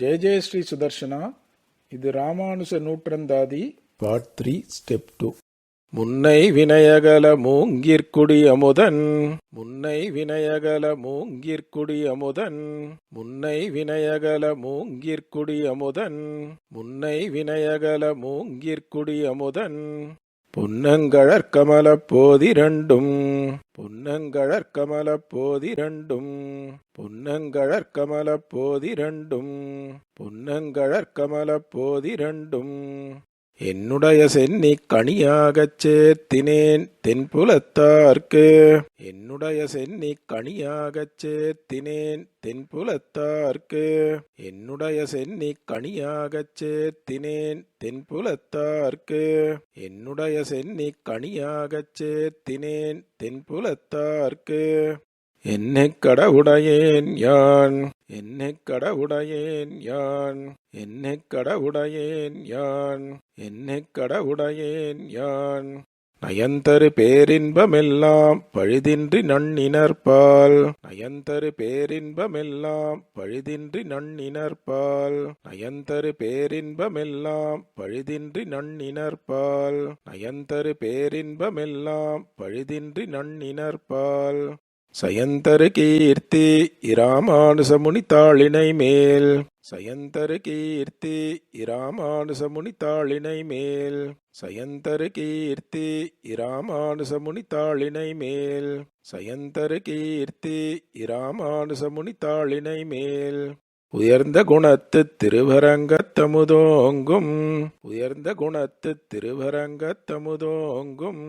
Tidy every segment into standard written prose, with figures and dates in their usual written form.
ஜெய ஜெய ஸ்ரீ சுதர்ஷனா. இது ராமானுச நூற்றந்தாதி part 3 step 2. முன்னை வினயகல மூங்கிற்குடி அமுதன், முன்னை வினயகல மூங்கிற்குடி அமுதன், முன்னை வினயகல மூங்கிற்குடி அமுதன், முன்னை வினயகல மூங்கிற்குடி அமுதன், பொன்னங்கழற்கமலப் போதிரண்டும், பொன்னங்கழற்கமலப் போதிரண்டும், பொன்னங்கழற்கமலப் போதிரண்டும், பொன்னங்கழற்கமலப் போதிரண்டும், என்னுடைய சென்னிக் கனியாகச் சேர்த்தினேன் தென்புலத்தார்க்கு, என்னுடைய சென்னிக் கனியாகச் சேர்த்தினேன் தென்புலத்தார்க்கு, என்னுடைய சென்னிக் கனியாகச் சேர்த்தினேன் தென்புலத்தார்க்கு, என்னுடைய சென்னிக் கனியாகச் சேர்த்தினேன் தென்புலத்தார்க்கு, என்னைக் கடவுடையேன் யான், என்னைக் கடவுடையேன் யான், என்னைக் கடவுடையேன் யான், என்னைக் கடவுடையேன் யான், நயந்தரு பேரின்பமெல்லாம் பழுதின்றி நன்னினர்பால், நயந்தரு பேரின்பமெல்லாம் பழுதின்றி நன்னினர்பால், நயந்தரு பேரின்பமெல்லாம் பழுதின்றி நன்னினர்பால், நயந்தரு பேரின்பமெல்லாம் பழுதின்றி நன்னினர்பால், சயந்தரு கீர்த்தி இராமானுசமுனி தாளினை மேல், சயந்தரு கீர்த்தி இராமானுசமுனி தாளினை மேல், சயந்தரு கீர்த்தி இராமானுசமுனி தாளினை மேல், சயந்தரு கீர்த்தி இராமானுசமுனி தாளினை மேல், உயர்ந்த குணத்துத் திருவரங்கத்தமுதோங்கும், உயர்ந்த குணத்துத் திருவரங்கத்தமுதோங்கும்,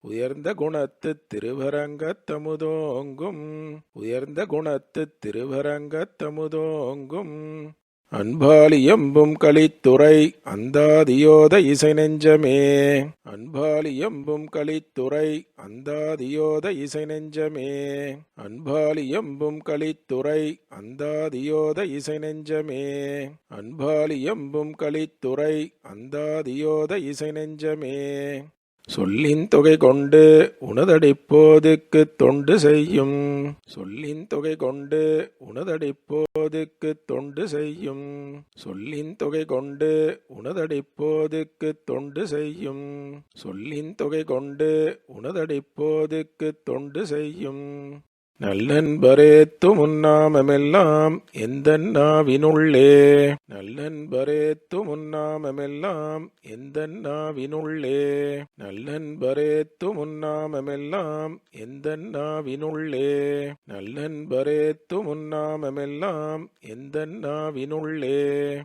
உயர்ந்த குணத்துத் திருவரங்கத்தமுதோங்கும், உயர்ந்த குணத்துத் திருவரங்கத்தமுதோங்கும், அன்பாலியம்பும் கலித்துறை அந்தாதியோத இசை நெஞ்சமே, அன்பாலியம்பும் கலித்துறை அந்தாதியோத இசை நெஞ்சமே, அன்பாலியம்பும் கலித்துறை அந்தாதியோத இசை நெஞ்சமே, அன்பாலியம்பும் கலித்துறை அந்தாதியோத இசை நெஞ்சமே, சொல்லின் தொகை கொண்டு உனதடிப்போதுக்குத் தொண்டு செய்யும், சொல்லின் தொகை கொண்டு உனதடிப்போதுக்குத் தொண்டு செய்யும், சொல்லின் தொகை கொண்டு உனதடிப்போதுக்குத் தொண்டு செய்யும், சொல்லின் தொகை கொண்டு உனதடிப்போதுக்குத் தொண்டு செய்யும், நல்லன்பரேத்து முன்னாமெல்லாம் எந்தன் நாவினுள்ளே, நல்லன்பரேத்து முன்னாமெல்லாம் எந்தன் நாவினுள்ளே, நல்லன்பரேத்து முன்னாமெல்லாம் எந்தன் நாவினுள்ளே, நல்லன்பரேத்து முன்னாமெல்லாம் எந்தன் நாவினுள்ளே,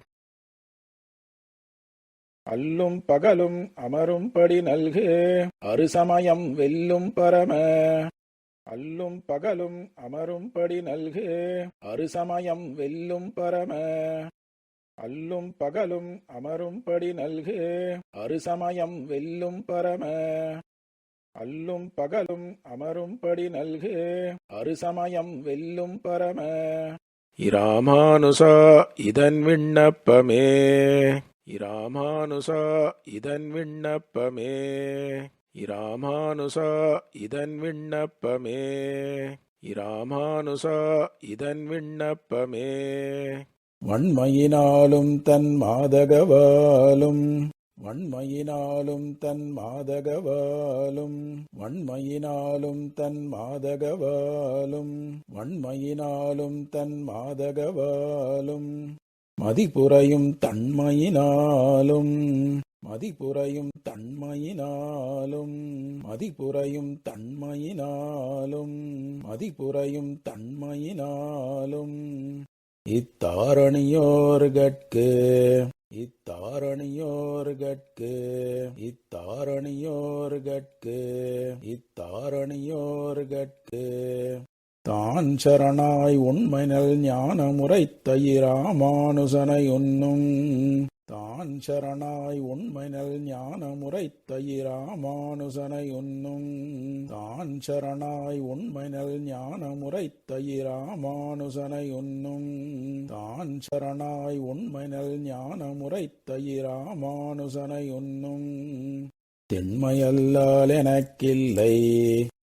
அல்லும் பகலும் அமரும்படி நல்கு அறுசமயம் வெல்லும் பரம, அல்லும் பகலும் அமரும்படி நல்கு அறுசமயம் வெல்லும் பரம, அல்லும் பகலும் அமரும்படி நல்கு அறுசமயம் வெல்லும் பரம, அல்லும் பகலும் அமரும்படி நல்கு அறுசமயம் வெல்லும் பரம, இராமானுசா இதன் விண்ணப்பமே, இராமானுசா இதன் விண்ணப்பமே, இராமானுசா இதன் விண்ணப்பமே, இராமானுசா இதன் விண்ணப்பமே, வன்மையினாலும் தன் மாதகவாலும், வன்மையினாலும் தன் மாதகவாலும், வன்மையினாலும் தன் மாதகவாலும், வன்மையினாலும் தன் மாதகவாலும், மதிபுரையும் தன்மையினாலும், மதிபுரையும் தன்மையினாலும், மதிபுரையும் தன்மையினாலும், மதிபுரையும் தன்மையினாலும், இத்தாரணியோர்கட்கு, இத்தாரணியோர்கட்கு, இத்தாரணியோர்கட்கு, இத்தாரணியோர்கட்கு, தான் சரணாய் உண்மைநல் ஞானமுரைத்த இராமானுசனை உன்னும், தான் சரணாய் உண்மைநல் ஞானமுரைத்த இராமானுசனை உன்னும், தான் சரணாய் உண்மைநல் ஞானமுரைத்த இராமானுசனை உன்னும், தான் சரணாய் உண்மைநல் ஞானமுரைத்த இராமானுசனை உன்னும், திண்மையல்லால் எனக்கில்லை,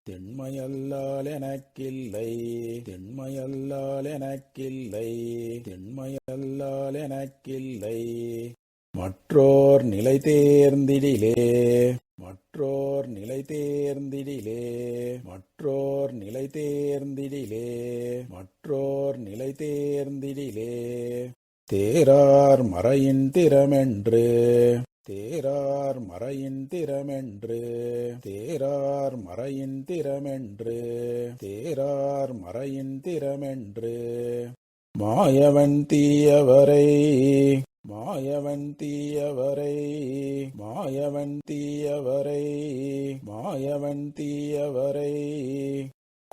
திண்மையல்லால் எனக்கில்லை, திண்மையல்லால் எனக்கில்லை, திண்மையல்லால் எனக்கில்லை. மற்றோர் நிலை தேர்ந்திடிலே, மற்றோர் நிலை தேர்ந்திடிலே, மற்றோர் நிலை தேர்ந்திடிலே, மற்றோர் நிலை தேர்ந்திடிலே. தேரார் மறையின் திறமென்று, தேரார் மறையின் திறமென்று, தேரார் மறையின் திறமென்று, தேரார் மறையின் திறமென்று. மாயவன் தீயவரை, மாயவன் தீயவரை, மாயவன் தீயவரை, மாயவன் தீயவரை.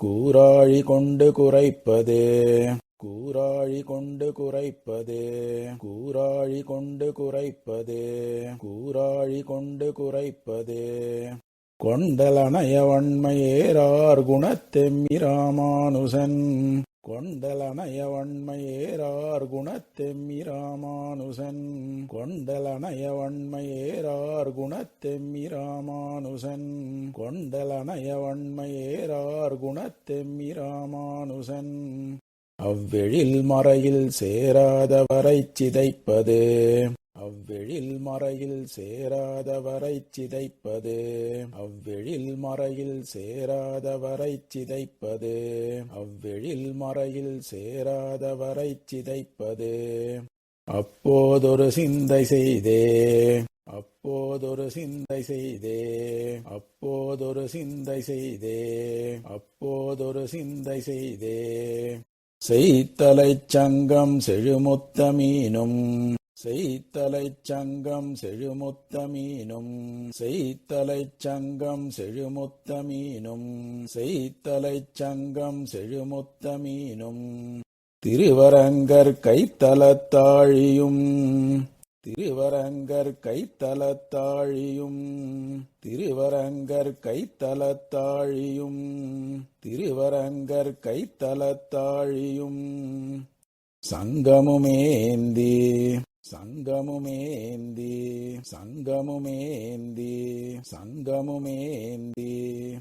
கூராழி கொண்டு குறைப்பது, கூராழி கொண்டு குறைப்பது, கூராழி கொண்டு குறைப்பது, கூராழி கொண்டு குறைப்பது. கொண்டலனையவன்மையேரார் குணத்தெம்மிராமானுசன், கொண்டலனையவன்மையேரார் குணத்தெம்மிராமானுசன், கொண்டலனையவன்மையேரார் குணத்தெம்மிராமானுசன், கொண்டலனையவன்மையேரார் குணத்தெம்மிராமானுசன். அவ்வெழில் மறையில் சேராதவரைச் சிதைப்பது, அவ்வெழில் மறையில் சேராதவரைச் சிதைப்பது, அவ்வெழில் மறையில் சேராதவரைச் சிதைப்பது, அவ்வெழில் மறையில் சேராதவரைச் சிதைப்பது. அப்போதொரு சிந்தை செய்தே, அப்போதொரு சிந்தை செய்தே, அப்போதொரு சிந்தை செய்தே, அப்போதொரு சிந்தை செய்தே. செய்த்தலைச் சங்கம் செழுமுத்தமீனும், செய்த்தலைச் சங்கம் செழுமுத்தமீனும், செய்த்தலைச் சங்கம் செழுமுத்தமீனும், செய்த்தலைச் சங்கம் செழுமுத்தமீனும். திருவரங்கர் கைத்தலத்தாழியும், திருவரங்கர் கைத்தலத்தாழியும், திருவரங்கர் கைத்தலத்தாழியும், திருவரங்கர் கைத்தலத்தாழியும். சங்கமுமேந்தி, சங்கமுமேந்தி, சங்கமுமேந்தி, சங்கமுமேந்தி.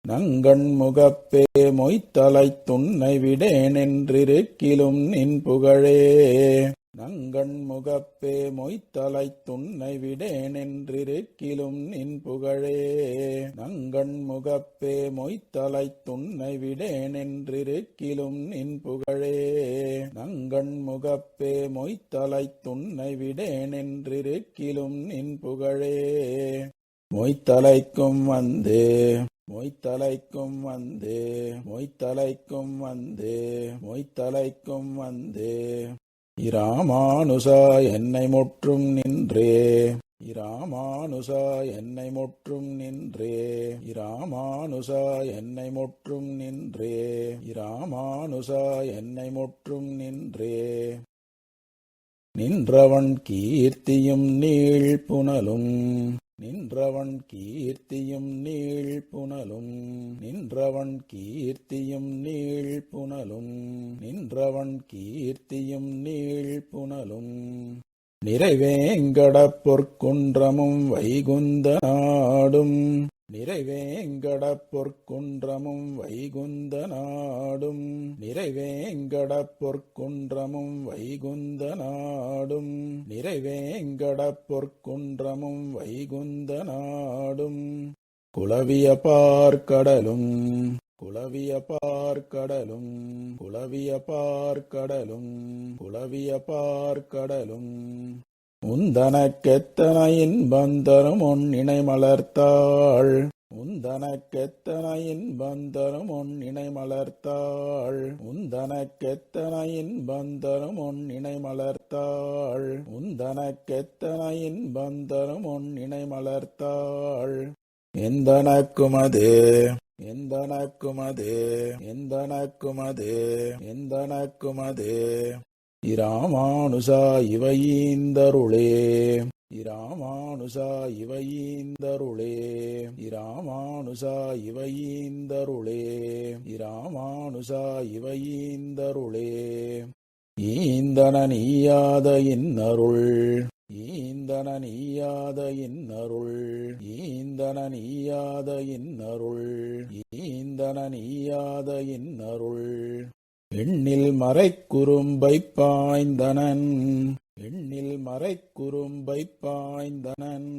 நங்கண் முகப்பே மொய்த்தலைத் துன்னை விடேனென்றிருக்கிலும் நின் புகழே, நங்கண் முகப்பே மொய்த்தலைத் துன்னை விடேனென்றிருக்கிலும் நின் புகழே, நங்கண் முகப்பே மொய்த்தலைத் துன்னை விடேனென்றிருக்கிலும் நின் புகழே, நங்கண் முகப்பே மொய்த்தலைத் துன்னை விடேனென்றிருக்கிலும் நின் புகழே. மொய்த்தலைக்கும் வந்து, மொய்த்தலைக்கும் வந்து, மொய்த்தலைக்கும் வந்து, மொய்த்தலைக்கும் வந்து. இராமானுசா என்னை முற்றும் நின்றே, இராமானுசா என்னை முற்றும் நின்றே, இராமானுசா என்னை முற்றும் நின்றே, இராமானுசா என்னை முற்றும் நின்றே. நின்றவன் கீர்த்தியும் நீள் புனலும், நின்றவன் கீர்த்தியும் நீள் புனலும், நின்றவன் கீர்த்தியும் நீள் புனலும், நின்றவன் கீர்த்தியும் நீள் புனலும். நிறைவேங்கடப் பொற்குன்றமும் வைகுந்த நாடும், நிறைவேங்கடப் பொற்குன்றமும் வைகுந்த நாடும், நிறைவேங்கடப் பொற்குன்றமும் வைகுந்த நாடும், நிறைவேங்கடப் பொற்குன்றமும் வைகுந்த நாடும். குலவிய பார்க்கடலும், குலவிய பார்க்கடலும், குலவிய பார்க்கடலும், குலவிய பார்க்கடலும். உந்தனக்கெத்தன இன்பந்தரும் உன்னிணை மலர்த்தாள், உந்தனக்கெத்தன இன்பந்தரும் உன்னிணை மலர்த்தாள், உந்தனக்கெத்தன இன்பந்தரும் உன்னிணை மலர்த்தாள், உந்தனக்கெத்தன இன்பந்தரும் உன்னிணை மலர்த்தாள். எந்தனக்குமது, எந்தனக்குமது, எந்தனக்குமது, எந்தனக்குமது. இராமானுசா இவையீந்தருளே, இராமானுசா இவையீந்தருளே, இராமானுசா இவையீந்தருளே, இராமானுசா இவையீந்தருளே. ஈந்தன நீயாத இன்னருள், ஈந்தன நீயாத இன்னருள் ஈந்தன நீயாத இன்னருள் ஈந்தன நீயாத இன்னருள் எண்ணில் மறைக்குறும்பைப் பாய்ந்தனன் எண்ணில் மறைக்குறும்பைப் பாய்ந்தனன்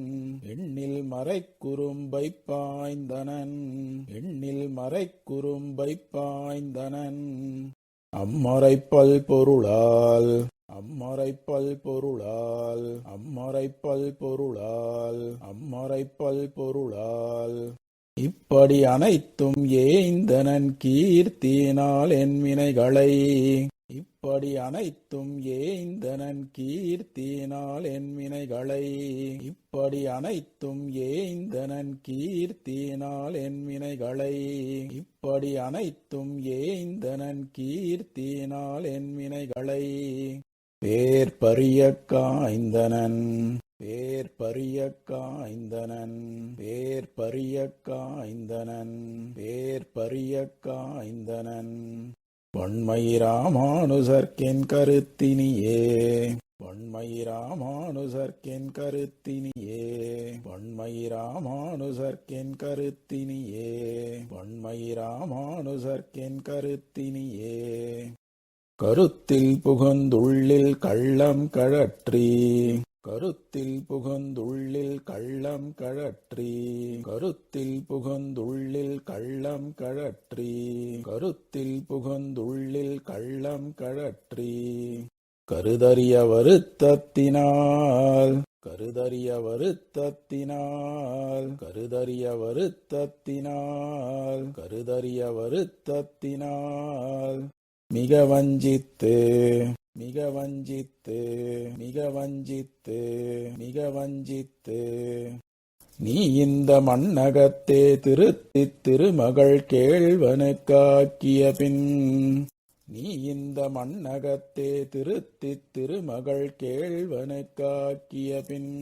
எண்ணில் மறைக்குறும்பைப் பாய்ந்தனன் எண்ணில் மறைக்குறும்பைப் பாய்ந்தனன் அம்மறைப்பல் பொருளால் அம்மறைப்பல் பொருளால் அம்மறைப்பல் பொருளால் அம்மறைப்பல் பொருளால் இப்படி அனைத்தும் ஏய்ந்தனன் கீர்த்தினால் என் வினைகளை இப்படி அனைத்தும் ஏய்ந்தனன் கீர்த்தினால் என் வினைகளை இப்படி அனைத்தும் ஏய்ந்தனன் கீர்த்தினால் என் வினைகளை இப்படி அனைத்தும் ஏய்ந்தனன் கீர்த்தினால் என் வினைகளை பேர் பரியக் காய்ந்தனன் பேர் பரியக் காய்ந்தனன் பேர் பரியக் காய்ந்தனன் பேர் பரியக் காய்ந்தனன் வண்மை ராமானுசர்க்கென் கருத்தினியே வண்மை ராமானுசர்க்கென் கருத்தினியே வண்மை ராமானுசர்க்கென் கருத்தினியே வண்மை ராமானுசர்க்கென் கருத்தினியே கருத்தில் புகுந்துள்ளில் கள்ளம் கழற்றி கருத்தில் புகுந்துள்ளில் கள்ளம் கழற்றி கருத்தில் புகுந்துள்ளில் கள்ளம் கழற்றி கருத்தில் புகுந்துள்ளில் கள்ளம் கழற்றி கருதறிய வருத்தத்தினால் கருதறிய வருத்தத்தினால் கருதறிய வருத்தத்தினால் கருதறிய வருத்தத்தினால் மிக வஞ்சித்து மிக வஞ்சித்து மிக வஞ்சித்து மிக வஞ்சித்து நீ இந்த மண்ணகத்தே திருத்தித் திருமகள் கேள்வனுக்காக்கிய பின் நீ இந்த மண்ணகத்தே திருத்தித் திருமகள் கேள்வனுக்காக்கிய பின்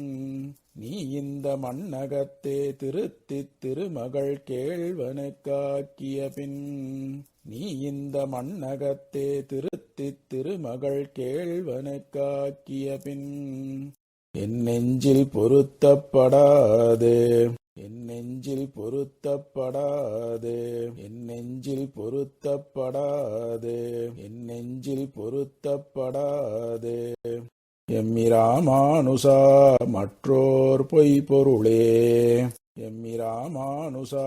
நீ இந்த மண்ணகத்தே திருத்தித் திருமகள் கேள்வனுக்காக்கிய பின் நீ இந்த மண்ணகத்தே திருத்தித் திருமகள் கேள்வனுக்காக்கிய பின் என் நெஞ்சில் பொருத்தப்படாது என் நெஞ்சில் பொருத்தப்படாது என் நெஞ்சில் பொருத்தப்படாது என் நெஞ்சில் பொருத்தப்படாது எம்மிராமானுசா மற்றோர் பொய் பொருளே எம்மிராமானுசா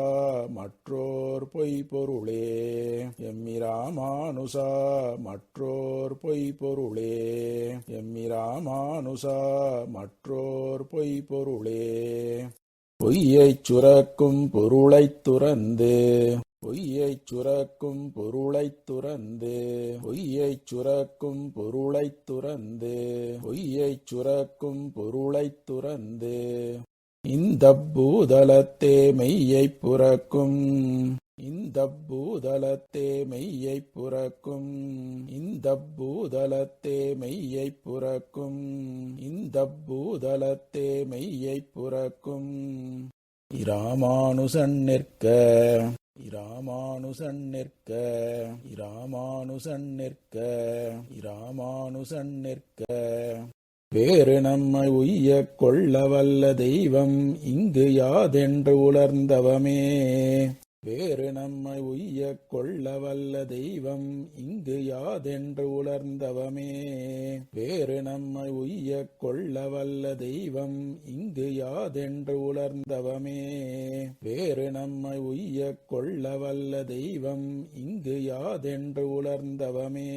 மற்றோர் பொய் பொருளே எம்மிராமானுசா மற்றோர் பொய் பொருளே எம்மிராமானுசா மற்றோர் பொய் பொருளே பொய்யைச் சுரக்கும் பொருளைத் துறந்து பொய்யைச் சுரக்கும் பொருளைத் துறந்து பொய்யைச் சுரக்கும் பொருளைத் துறந்து பொய்யைச் சுரக்கும் பொருளைத் துறந்து இந்தப் பூதலத்தே மெய்யைப் புரக்கும் இந்தப் பூதலத்தே மெய்யைப் புரக்கும் இந்தப் பூதலத்தே மெய்யைப் புரக்கும் இந்தப் பூதலத்தே மெய்யைப் புரக்கும் இராமானுசன் நிற்க இராமானுசன் நிற்க இராமானுசன் நிற்க இராமானுசன் நிற்க வேறு நம்மை உய்யக் கொள்ள வல்ல தெய்வம் இங்கு யாதென்று உணர்ந்தவமே வேறு நம்மை உய்யக் கொள்ள வல்ல தெய்வம் இங்கு யாதென்று உணர்ந்தவமே வேறு நம்மை உய்யக் கொள்ள வல்ல தெய்வம் இங்கு யாதென்று உணர்ந்தவமே வேறு நம்மை உய்யக் கொள்ள வல்ல தெய்வம் இங்கு யாதென்று உணர்ந்தவமே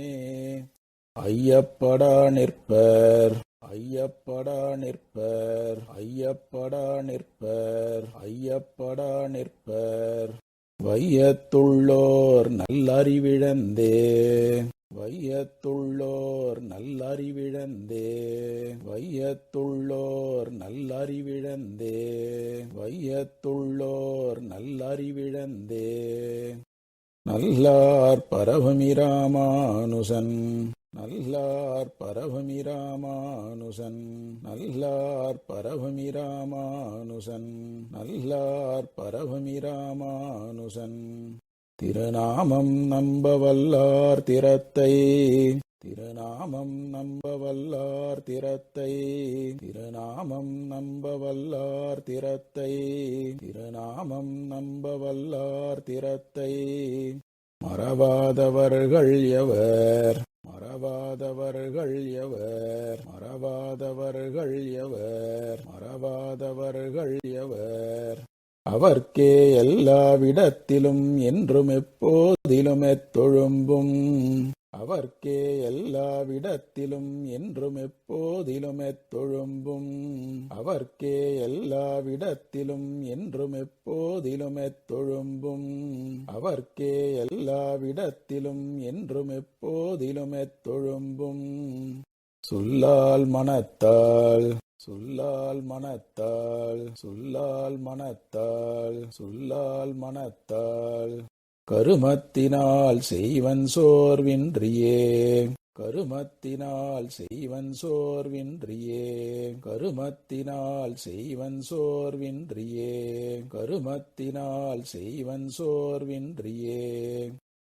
ஐயப்படா நிற்பர் ஐயப்படா நிற்பர் ஐயப்படா நிற்பர் ஐயப்படா நிற்பர் வையத்துள்ளோர் நல்லறிவிழந்தே வையத்துள்ளோர் நல்லறிவிழந்தே வையத்துள்ளோர் நல்லறிவிழந்தே வையத்துள்ளோர் நல்லறிவிழந்தே நல்லார் பரவமிராமானுசன் நல்லார் பரவமிராமானுசன் நல்லார் பரவமிராமானுசன் நல்லார் பரவமிராமானுசன் திருநாமம் நம்ப வல்லார் திறத்தை திருநாமம் நம்ப வல்லார் திறத்தை திருநாமம் நம்ப வல்லார் திறத்தை திருநாமம் நம்ப வல்லார் திறத்தை மறவாதவர்கள் எவர் மறவாதவர்கள் எவர் மறவாதவர்கள் எவர் மறவாதவர்கள் எவர் அவர்க்கே எல்லாவிடத்திலும் என்றும் எப்போதிலும் எத்தொழும்பும் அவர்க்கே எல்லாவிடத்திலும் என்றும் எப்போதிலும் எத்தொழும்பும் அவர்க்கே எல்லாவிடத்திலும் என்றும் எப்போதிலும் எத்தொழும்பும் அவர்க்கே எல்லாவிடத்திலும் என்றும் எப்போதிலும் எத்தொழும்பும் சொல்லால் மனத்தால் சொல்லால் மனத்தால் சொல்லால் மனத்தால் சொல்லால் மனத்தால் கருமத்தினால் செய்வன் சோர்வின்றியே கருமத்தினால் செய்வன் சோர்வின்றியே கருமத்தினால் செய்வன் சோர்வின்றியே கருமத்தினால் செய்வன் சோர்வின்றியே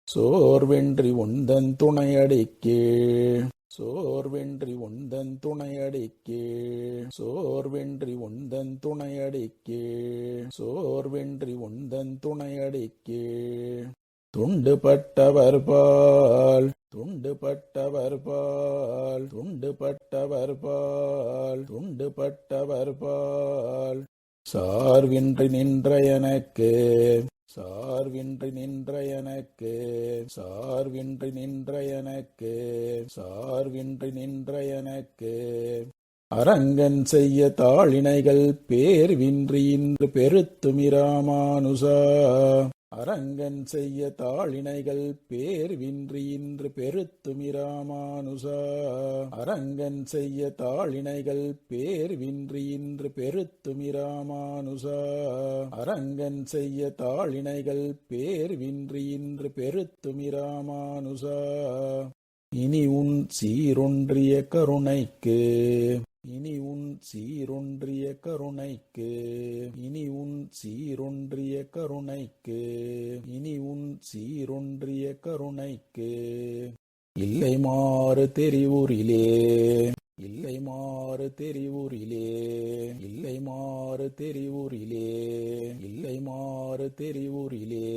சோர்வென்றி உந்தன் துணையடிக்கீழ் சோர்வென்றி உந்தன் துணையடிக்கீழ் சோர்வென்றி உந்தன் துணையடிக்கீழ் சோர்வென்றி உந்தன் துணையடிக்கீழ் துண்டுபட்டவர் பால் துண்டுபட்டவர் பால் துண்டுபட்டவர் பால் துண்டுபட்டவர் பால் சார்வின்றி நின்ற எனக்கு சார்வின்றி நின்ற எனக்கு சார்வின்றி நின்ற எனக்கு சார்வின்றி நின்ற எனக்கு அரங்கன் செய்ய தாளிணைகள் பேர்வின்றி இன்று பெருத்துமிராமானுசா அரங்கன் செய்ய தாளிணைகள் பேர்வின்றி இன்று பெருத்துமிராமானுசா அரங்கன் செய்ய தாளிணைகள் பேர்வின்றி இன்று பெருத்துமிராமானுசா அரங்கன் செய்ய தாளிணைகள் பேர்வின்றி இன்று பெருத்துமிராமானுசா இனி உன் சீரொன்றிய கருணைக்கு இனி உன் சீரொன்றிய கருணைக்கு இனி உன் சீரொன்றிய கருணைக்கு இனி உன் சீரொன்றிய கருணைக்கு இல்லை மாறு தெரிவூரிலே இல்லை மாறு தெரிவூரிலே இல்லை மாறு தெரிவூரிலே இல்லை மாறு தெரிவூரிலே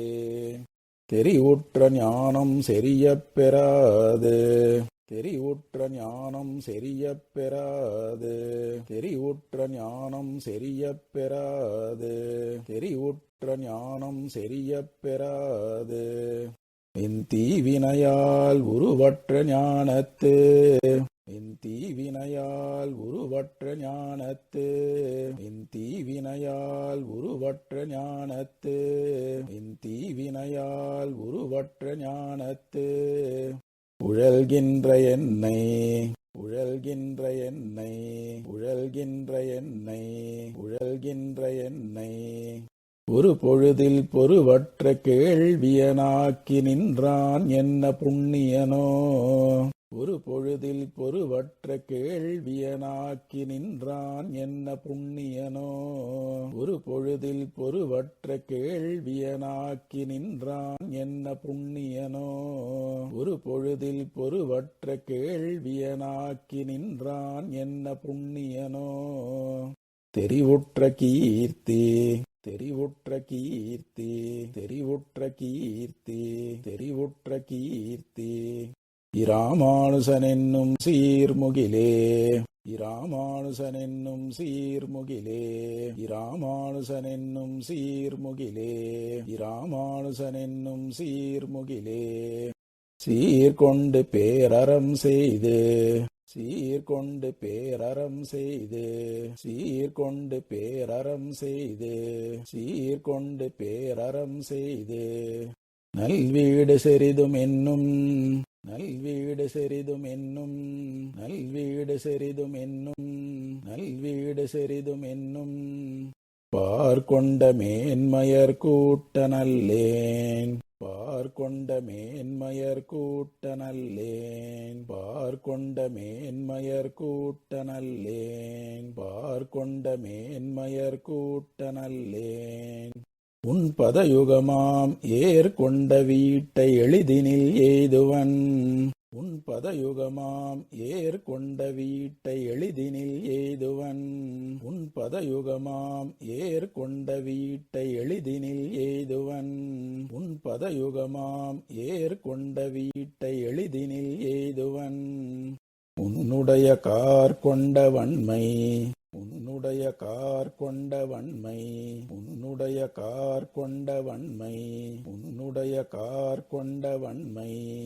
தெரிவுற்ற ஞானம் செறியப் பெறாது தெரிவுற்ற ஞானம் செறியப் பெறாது தெரிவுற்ற ஞானம் செறியப் பெறாது தெரிவுற்ற ஞானம் செறியப் பெறாது என் தீவினையால் உருவற்ற ஞானத்து என் தீவினையால் உருவற்ற ஞானத்து என் தீவினையால் உருவற்ற ஞானத்து என் தீவினையால் உருவற்ற ஞானத்து உழல்கின்ற என்னை உழல்கின்ற என்னை உழல்கின்ற என்னை உழல்கின்ற என்னை ஒரு பொழுதில் பொறுவற்ற கேள்வியனாக்கி நின்றான் என்ன புண்ணியனோ ஒரு பொழுதில் பொறுவற்ற கேள்வியனாக்கி நின்றான் என்ன புண்ணியனோ ஒரு பொழுதில் பொறுவற்ற கேள்வியனாக்கி நின்றான் என்ன புண்ணியனோ ஒரு பொழுதில் பொறுவற்ற கேள்வியனாக்கி நின்றான் என்ன புண்ணியனோ தெரிவுற்ற கீர்த்தி தெரிவுற்ற கீர்த்தி தெரிவுற்ற கீர்த்தி தெரிவுற்ற கீர்த்தி இராமானுசன் என்னும் சீர்முகிலே இராமானுசன் என்னும் சீர்முகிலே இராமானுசன் என்னும் சீர்முகிலே இராமானுசன் என்னும் சீர்முகிலே சீர்கொண்டு பேரறம் செய்து சீர்கொண்டு பேரறம் செய்து சீர்கொண்டு பேரறம் செய்து சீர்கொண்டு பேரறம் செய்து நல்வீடு செறிதும் என்னும் நல்வீடு செறிதும் என்னும் நல்வீடு செறிதும் என்னும் நல்வீடு செறிதும் என்னும் பார்கொண்ட மேன்மயர் கூட்ட நல்லேன் பார்கொண்ட மேன்மயர் கூட்ட நல்லேன் பார்கொண்ட மேன்மயர் கூட்ட நல்லேன் பார்கொண்ட மேன்மயர் கூட்ட நல்லேன் உன் பதயுகமாம் ஏற்கொண்ட வீட்டை எளிதினில் எய்துவன் உன் பதயுகமாம் ஏற்கொண்ட வீட்டை எளிதினில் எய்துவன். உன் பதயுகமாம் ஏற்கொண்ட வீட்டை எளிதினில் எய்துவன். உன் பதயுகமாம் ஏற்கொண்ட வீட்டை எளிதினில் எய்துவன். உன்னுடைய கார் கொண்ட வன்மை, உன்னுடைய கார் கொண்ட வன்மை, உன்னுடைய கார் கொண்ட வன்மை, உன்னுடைய கார் கொண்ட வன்மை.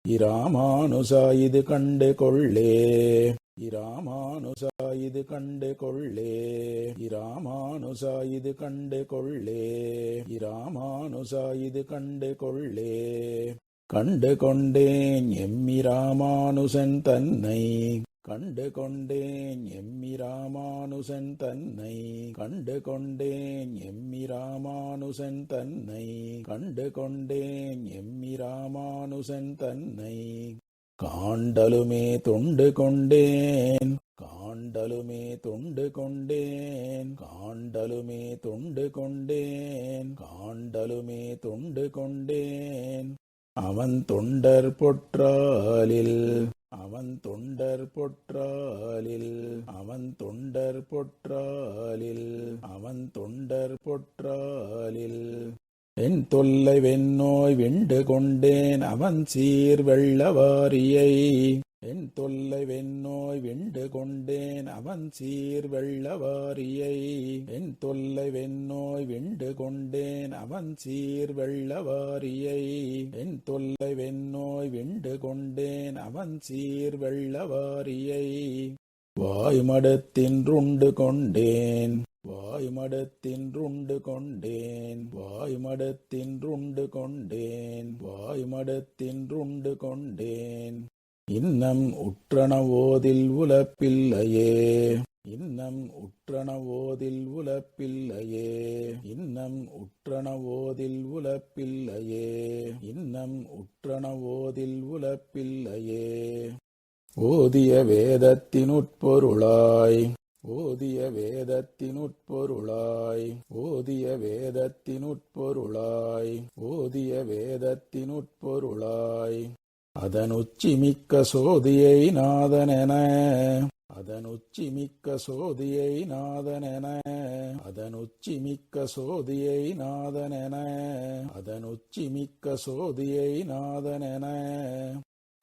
இராமானுசா இது கண்டு கொள்ளே, இராமானுசா இது கண்டு கொள்ளே, இராமானுசா இது கண்டு கொள்ளே, இராமானுசா இது கண்டு கொள்ளே. கண்டு கொண்டேன் எம்மி ராமானுசன் தன்னை, கண்டு கொண்டேன் எம்மி ராமானுசன் தன்னை, கண்டு கொண்டேன் எம்மி ராமானுசன் தன்னை, கண்டு கொண்டேன் எம்மி ராமானுசன் தன்னை. காண்டலுமே தொண்டு கொண்டேன், காண்டலுமே தொண்டு கொண்டேன், காண்டலுமே தொண்டு கொண்டேன், காண்டலுமே தொண்டு கொண்டேன். அவன் தொண்டர் பொற்றாலில், அவன் தொண்டர் பொற்றாலில், அவன் தொண்டர் பொற்றாலில், அவன் தொண்டர் பொற்றாலில். என் தொல்லை வெண்ணோய் விண்டு கொண்டேன் அவன் சீர் வெள்ளவாரியை, என் தொல்லை வெண்ணோய் விண்டு கொண்டேன் அவன் சீர் வெள்ளவாரியை, என் தொல்லை வெண்ணோய் விண்டு கொண்டேன் அவன் சீர் வெள்ளவாரியை, என் தொல்லை வெண்ணோய் விண்டு கொண்டேன் அவன் சீர் வெள்ளவாரியை. வாய்மடத்தின்றுண்டு கொண்டேன், வாய்மடத்தின்றுண்டு கொண்டேன், வாய்மடத்தின்றுண்டு கொண்டேன், வாய்மடத்தின்றுண்டு கொண்டேன். இன்னம் உற்றனவோதில் உலப்பில்லையே, இன்னம் உற்றனவோதில் உலப்பில்லையே, இன்னம் உற்றனவோதில் உலப்பில்லையே, இன்னம் உற்றனவோதில் உலப்பில்லையே. ஓதிய வேதத்தினுட்பொருளாய், ஓதிய வேதத்தினுட்பொருளாய், ஓதிய வேதத்தினுட்பொருளாய், ஓதிய வேதத்தினுட்பொருளாய். அதனுச்சி மிக்க சோதியை நாதனென, அதனுச்சி மிக்க சோதியை நாதனென, அதனுச்சி மிக்க சோதியை நாதனென, அதனுச்சி மிக்க சோதியை நாதனென.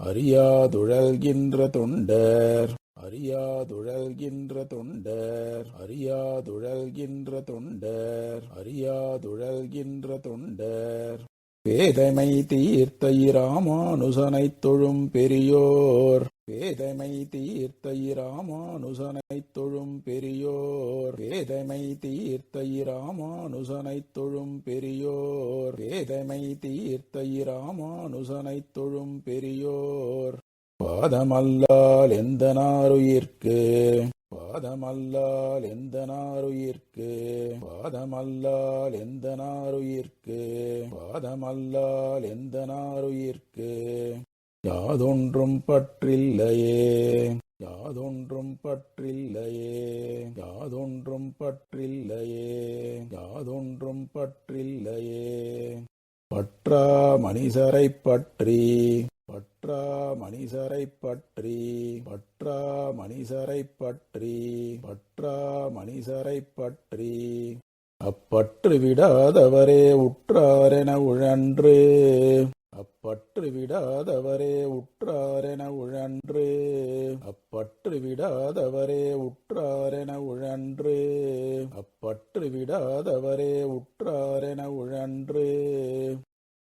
அறியாதுழல்கின்ற தொண்டர், அறியாதுழல்கின்ற தொண்டர், அறியாதுழல்கின்ற தொண்டர், அறியாதுழல்கின்ற தொண்டர். பேதைமை தீர்த்த இராமானுசனைத் தொழும் பெரியோர், பேதைமை தீர்த்த இராமானுசனைத் தொழும் பெரியோர், பேதைமை தீர்த்த இராமானுசனைத் தொழும் பெரியோர், பேதைமை தீர்த்த இராமானுசனைத் தொழும் பெரியோர். பாதமல்லால் எந்த நாருயிர்க்கு, பாதமல்லால் எந்த நாருயிர்க்கு, பாதமல்லால் எந்த நாருயிர்க்கு, பாதமல்லால் எந்த நாருயிர்க்கு. யாதொன்றும் பற்றில்லையே, யாதொன்றும் பற்றில்லையே, யாதொன்றும் பற்றில்லையே, யாதொன்றும் பற்றில்லையே. பற்றா மனிதரைப் பற்றி, பற்றா மனிதரைப் பற்றி, பற்றா மனிதரைப் பற்றி, பற்றா மனிதரைப் பற்றி. அப்பற்று விடாதவரே உற்றாரென உழன்று, அப்பற்று விடாதவரே உற்றாரென உழன்று, அப்பற்று விடாதவரே உற்றாரென உழன்று, அப்பற்று விடாதவரே உற்றாரென உழன்று.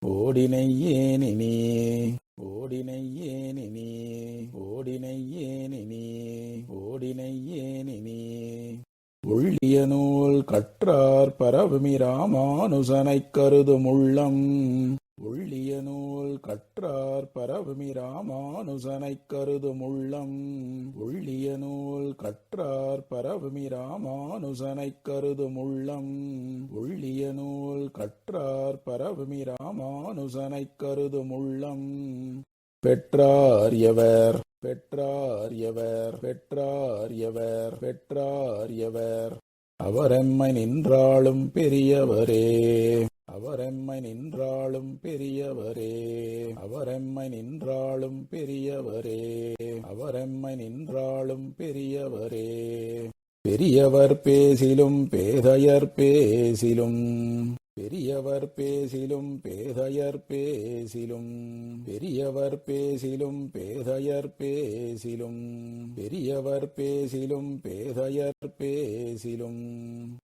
ஓடினை ஏனினி, ஓடினை ஏனினி, ஓடினை ஏனினி, ஓடினை ஏனினி. ஒள்ளிய நூல் கற்றார் பரவுமி ராமானுசனைக் கருதும் உள்ளம், ஒள்ளிய நூல் கற்றார் பரவுமி ராமானுசனைக் கருதும் உள்ளம், ஒள்ளிய நூல் கற்றார் பரவுமி ராமானுசனைக் கருதும் உள்ளம், ஒள்ளிய நூல் கற்றார் பரவுமி ராமானுசனைக் கருதும் உள்ளம். பெற்றார் எவர், பெற்றார் எவர், பெற்றார் எவர், பெற்றார் எவர். அவரெம்மை நின்றாளும் பெரியவரே, அவரெம்மை நின்றாளும் பெரியவரே, அவரெம்மை நின்றாளும் பெரியவரே, அவரெம்மை நின்றாளும் பெரியவரே. பெரியவர் பேசிலும் பேதையர் பேசிலும், பெரியவர் பேசிலும் பேதையர் பேசிலும், பெரியவர் பேசிலும் பேதையர் பேசிலும், பெரியவர் பேசிலும் பேதையர் பேசிலும்.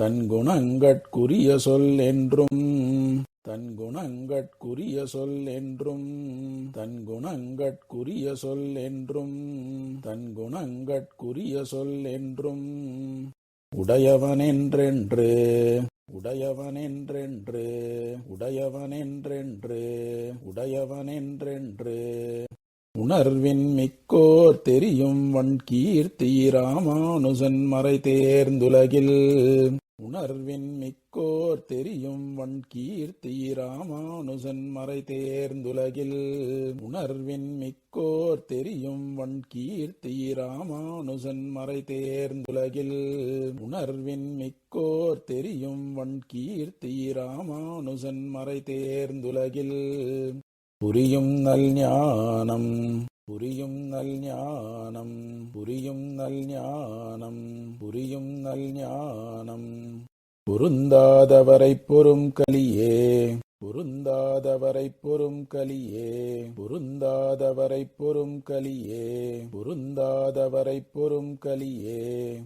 தன் குணங்கட்குரிய சொல் என்றும், தன் குணங்கட்குரிய சொல் என்றும், தன் குணங்கட்குரிய சொல் என்றும், தன் குணங்கட்குரிய சொல் என்றும். உடையவனென்றென்று, உடையவனென்றென்று, உடையவனென்றென்று, உடையவனென்றென்று. உணர்வின் மிக்கோர் தெரியும் வன் கீர்த்தி ராமானுசன் மறை தேர்ந்துலகில். உணர்வின் மிக்கோர் தெரியும் வன் கீர்த்தி ராமானுசன் மறை தேர்ந்துலகில். உணர்வின் மிக்கோர் தெரியும் வன் கீர்த்தி ராமானுசன் மறை தேர்ந்துலகில். உணர்வின் மிக்கோர் தெரியும் வன் கீர்த்தி ராமானுசன் மறை தேர்ந்துலகில். புரியும் நல் ஞானம், புரியும் நல் ஞானம், புரியும் நல் ஞானம், புரியும் நல் ஞானம். பொருந்தாதவரைப் பொறும் கலியே, பொருந்தாதவரைப் பொறும் கலியே, பொருந்தாதவரைப் பொறும் கலியே, பொருந்தாதவரைப் பொறும் கலியே.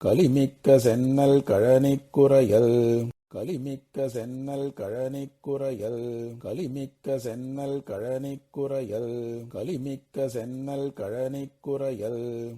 கலிமிக்க சென்னல் கழனிக் குறையல், கலிமிக்க சென்னல் கழனிக் குறையல், கலிமிக்க சென்னல் கழனிக் குறையல், கலிமிக்க சென்னல் கழனிக் குறையல்.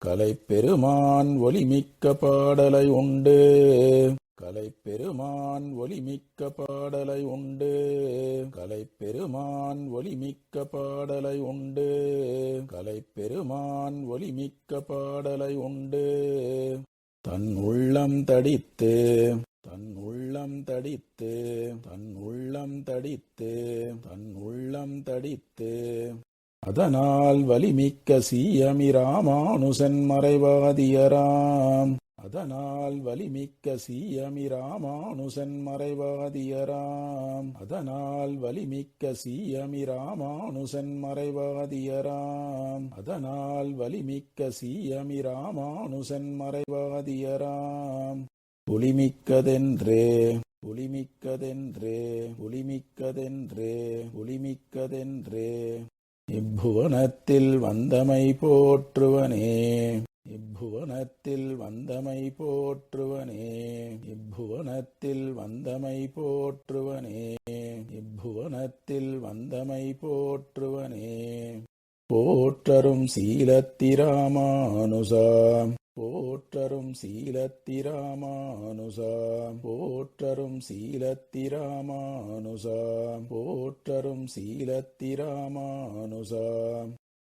கலைப்பெருமான் ஒலிமிக்க பாடலை உண்டு, கலைப்பெருமான் ஒலிமிக்க பாடலை உண்டு, கலைப்பெருமான் ஒலிமிக்க பாடலை உண்டு, கலைப்பெருமான் ஒலிமிக்க பாடலை உண்டு. தன் உள்ளம் தடித்து, தன் உள்ளம் தடித்து, தன் உள்ளம் தடித்து, தன் உள்ளம் தடித்து. அதனால் வலிமிக்க சீயமி ராமானுசன் மறைவாதியராம், அதனால் வலிமிக்க சீயமி ராமானுசன் மறைவாதியராம், அதனால் வலிமிக்க சீயமி ராமானுசன் மறைவாதியராம், அதனால் வலிமிக்க சீயமி ராமானுசன் மறைவாதியராம். புலிமிக்கதென்றே, புலிமிக்கதென்றே, புலிமிக்கதென்றே, புலிமிக்கதென்றே. இப்புவனத்தில் வந்தமை போற்றுவனே, இப்புவனத்தில் வந்தமை போற்றுவனே, இப்புவனத்தில் வந்தமை போற்றுவனே, இப்புவனத்தில் வந்தமை போற்றுவனே. போற்றரும் சீலத்திராமானுசா, போற்றரும் சீலத்திராமானுசா, போற்றரும் சீலத்திராமானுசா, போற்றரும் சீலத்திராமானுசா.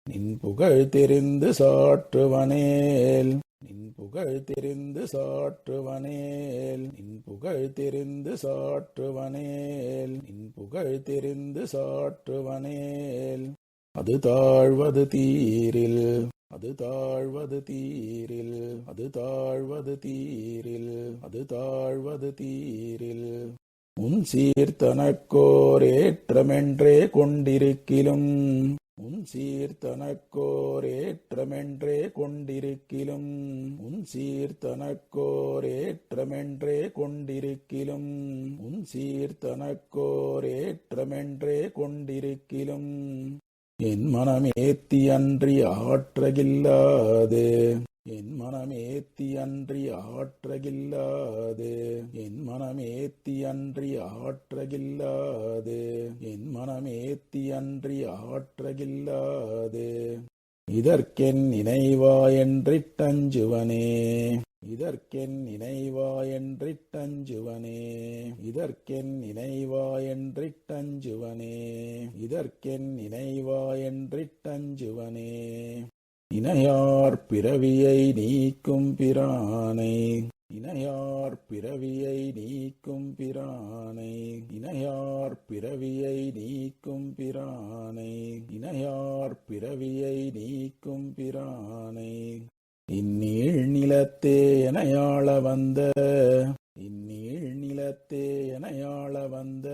நின் புகழ் தெரிந்து சாற்றுவனேல், நின் புகழ் தெரிந்து சாற்றுவனேல், நின் புகழ் தெரிந்து சாற்றுவனேல், நின் புகழ் தெரிந்து சாற்றுவனேல். அது தாழ்வது தீரில், அது தாழ்வது தீரில், அது தாழ்வது தீரில், அது தாழ்வது தீரில். உன் சீர்தனக்கோர் ஏற்றமென்றே கொண்டிருக்கிலும், உன் சீர்தனக்கோர் ஏற்றமென்றே கொண்டிருக்கிலும், உன் சீர்தனக்கோர் ஏற்றமென்றே கொண்டிருக்கிலும், உன் சீர்தனக்கோர் ஏற்றமென்றே கொண்டிருக்கிலும். என் மனமேத்தி அன்றி ஆற்றகில்லாது, என் மனமேத்தி அன்றி ஆற்றகில்லாது, என் மனமேத்தி அன்றி ஆற்றகில்லாது, என் மனமேத்தி அன்றி ஆற்றகில்லாது. இதற்கென் நினைவாயென்றிட்டஞ்சுவனே, இதற்கென் நினைவாயென்றிட்டஞ்சுவனே, இதற்கென் நினைவாயென்றிட்டஞ்சுவனே, இதற்கென் நினைவாயென்றிட்டஞ்சுவனே. இணையார் பிறவியை நீக்கும் பிரானை, இணையார் பிறவியை நீக்கும் பிரானை, இணையார் பிறவியை நீக்கும் பிரானை, இணையார் பிறவியை நீக்கும் பிரானை. இந்நீழ் நிலத்தே எனையாள வந்த, இந்நீள் நிலத்தே எனையாள வந்த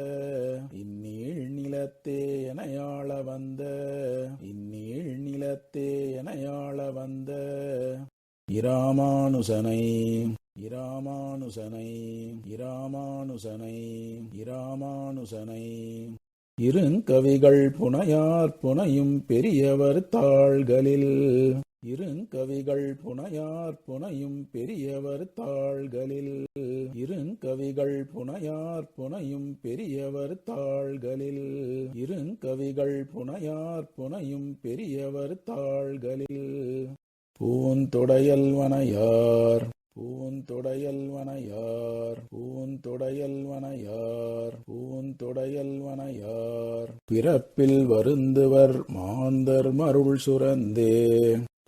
இந்நீள் நிலத்தே எனையாள வந்த இந்நீள் நிலத்தே எனையாள வந்த இராமானுசனை இராமானுசனை இராமானுசனை இராமானுசனை இருங்கவிகள் புனையார் புனையும் பெரியவர் தாள்களில் இருங்கவிகள் புனையார் புனையும் பெரியவர் தாள்களில் இருங்கவிகள் புனையார் புனையும் பெரியவர் தாள்களில் இருங்கவிகள் புனையார் புனையும் பெரியவர் தாள்களில் பூந்தொடையல் வனையார் பூந்தொடையல் வனையார் பூந்தொடையல் வனையார் பூந்தொடையல் வனையார் பிறப்பில் வருந்துவர் மாந்தர் மருள் சுரந்தே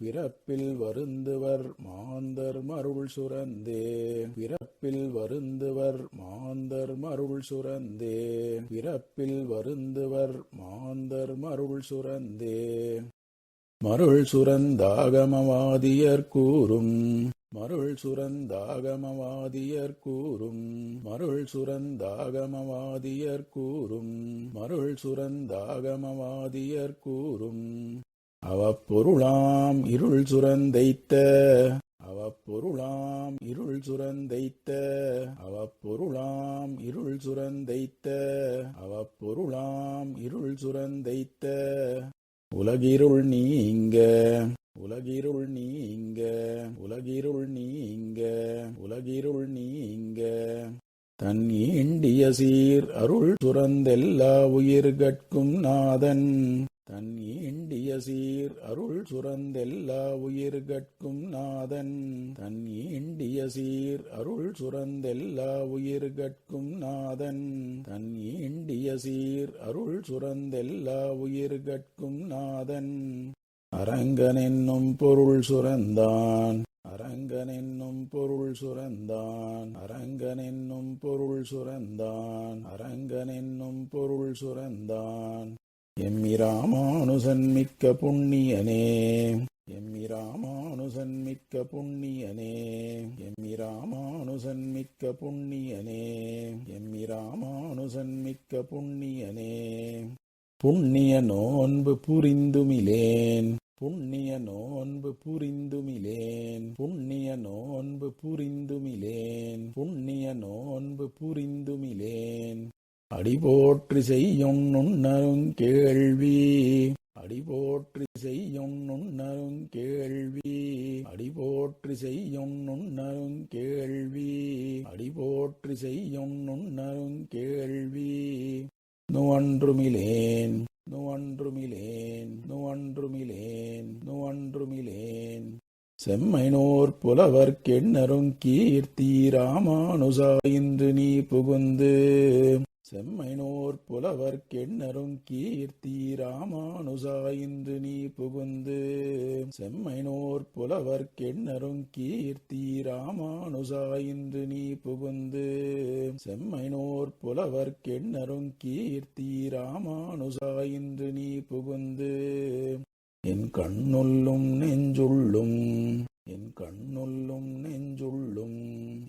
பிறப்பில் வருந்துவர் மாந்தர் மருள் சுரந்தே பிறப்பில் வருந்துவர் மாந்தர் மருள் சுரந்தே பிறப்பில் வருந்துவர் மாந்தர் மருள் சுரந்தே மருள் சுரந்தாகமவாதியர் கூறும் மருள் சுரந்தாகமவாதியர் கூறும் மருள் சுரந்தாகமவாதியர் கூறும் மருள் சுரந்தாகமவாதியர் கூறும் அவப்பொருளாம் இருள் சுரந்தைத்த அவப்பொருளாம் இருள் சுரந்தைத்த அவப்பொருளாம் இருள் சுரந்தைத்த அவப்பொருளாம் இருள் சுரந்தைத்த உலகிருள் நீங்க உலகிருள் நீங்க உலகிருள் நீங்க உலகிருள் நீங்க தன் ஈண்டிய சீர் அருள் சுரந்தெல்லா உயிர்கட்கும் நாதன் தன் ஈண்டிய சீர் அருள் சுரந்தெல்லா உயிர்கட்கும் நாதன் தன் ஈண்டிய சீர் அருள் சுரந்தெல்லா உயிர்கட்கும் நாதன் தன் ஈண்டிய சீர் அருள் சுரந்தெல்லா உயிர்கட்கும் நாதன் அரங்கனென்னும் பொருள் சுரந்தான் அரங்கனென்னும் பொருள் சுரந்தான் அரங்கனென்னும் பொருள் சுரந்தான் அரங்கனென்னும் பொருள் சுரந்தான் எம்மிராமானுசன் மிக்க புண்ணியனே எம்மிராமானுசன் மிக்க புண்ணியனே எம்மிராமானுசன் மிக்க புண்ணியனே எம்மிராமானுசன் மிக்க புண்ணியனே புண்ணிய நோன்பு புரிந்துமிலேன் புண்ணிய நோன்பு புரிந்துமிலேன் புண்ணிய நோன்பு புரிந்துமிலேன் புண்ணிய நோன்பு புரிந்துமிலேன் அடிபோற்றி செய்யும் நுண்ணருங் கேள்வி அடிபோற்றி செய்யும் நுண்ணருங் கேள்வி அடிபோற்றி செய்யும் நுண்ணருங் கேள்வி அடிபோற்றி செய்யும் நுண்ணருங் கேள்வி நுவன்றுமிலேன் நுவன்றுமிலேன் நுவன்றுமிலேன் நுவன்றுமிலேன் செம்மைனோர் புலவர் கெண்ணருங் கீர்த்தி ராமானுசா இன்று நீ புகுந்து செம்மைனோர் புலவர் கெண்ணருங் கீர்த்தி ராமானுசா இன்று நீ புகுந்து செம்மைனோர் புலவர் கெண்ணருங் கீர்த்தி ராமானுசா இன்று நீ புகுந்து செம்மைனோர் புலவர் கெண்ணருங் கீர்த்தி ராமானுசா இன்று நீ புகுந்து என் கண்ணுள்ளும் நெஞ்சுள்ளும் என் கண்ணுள்ளும் நெஞ்சுள்ளும்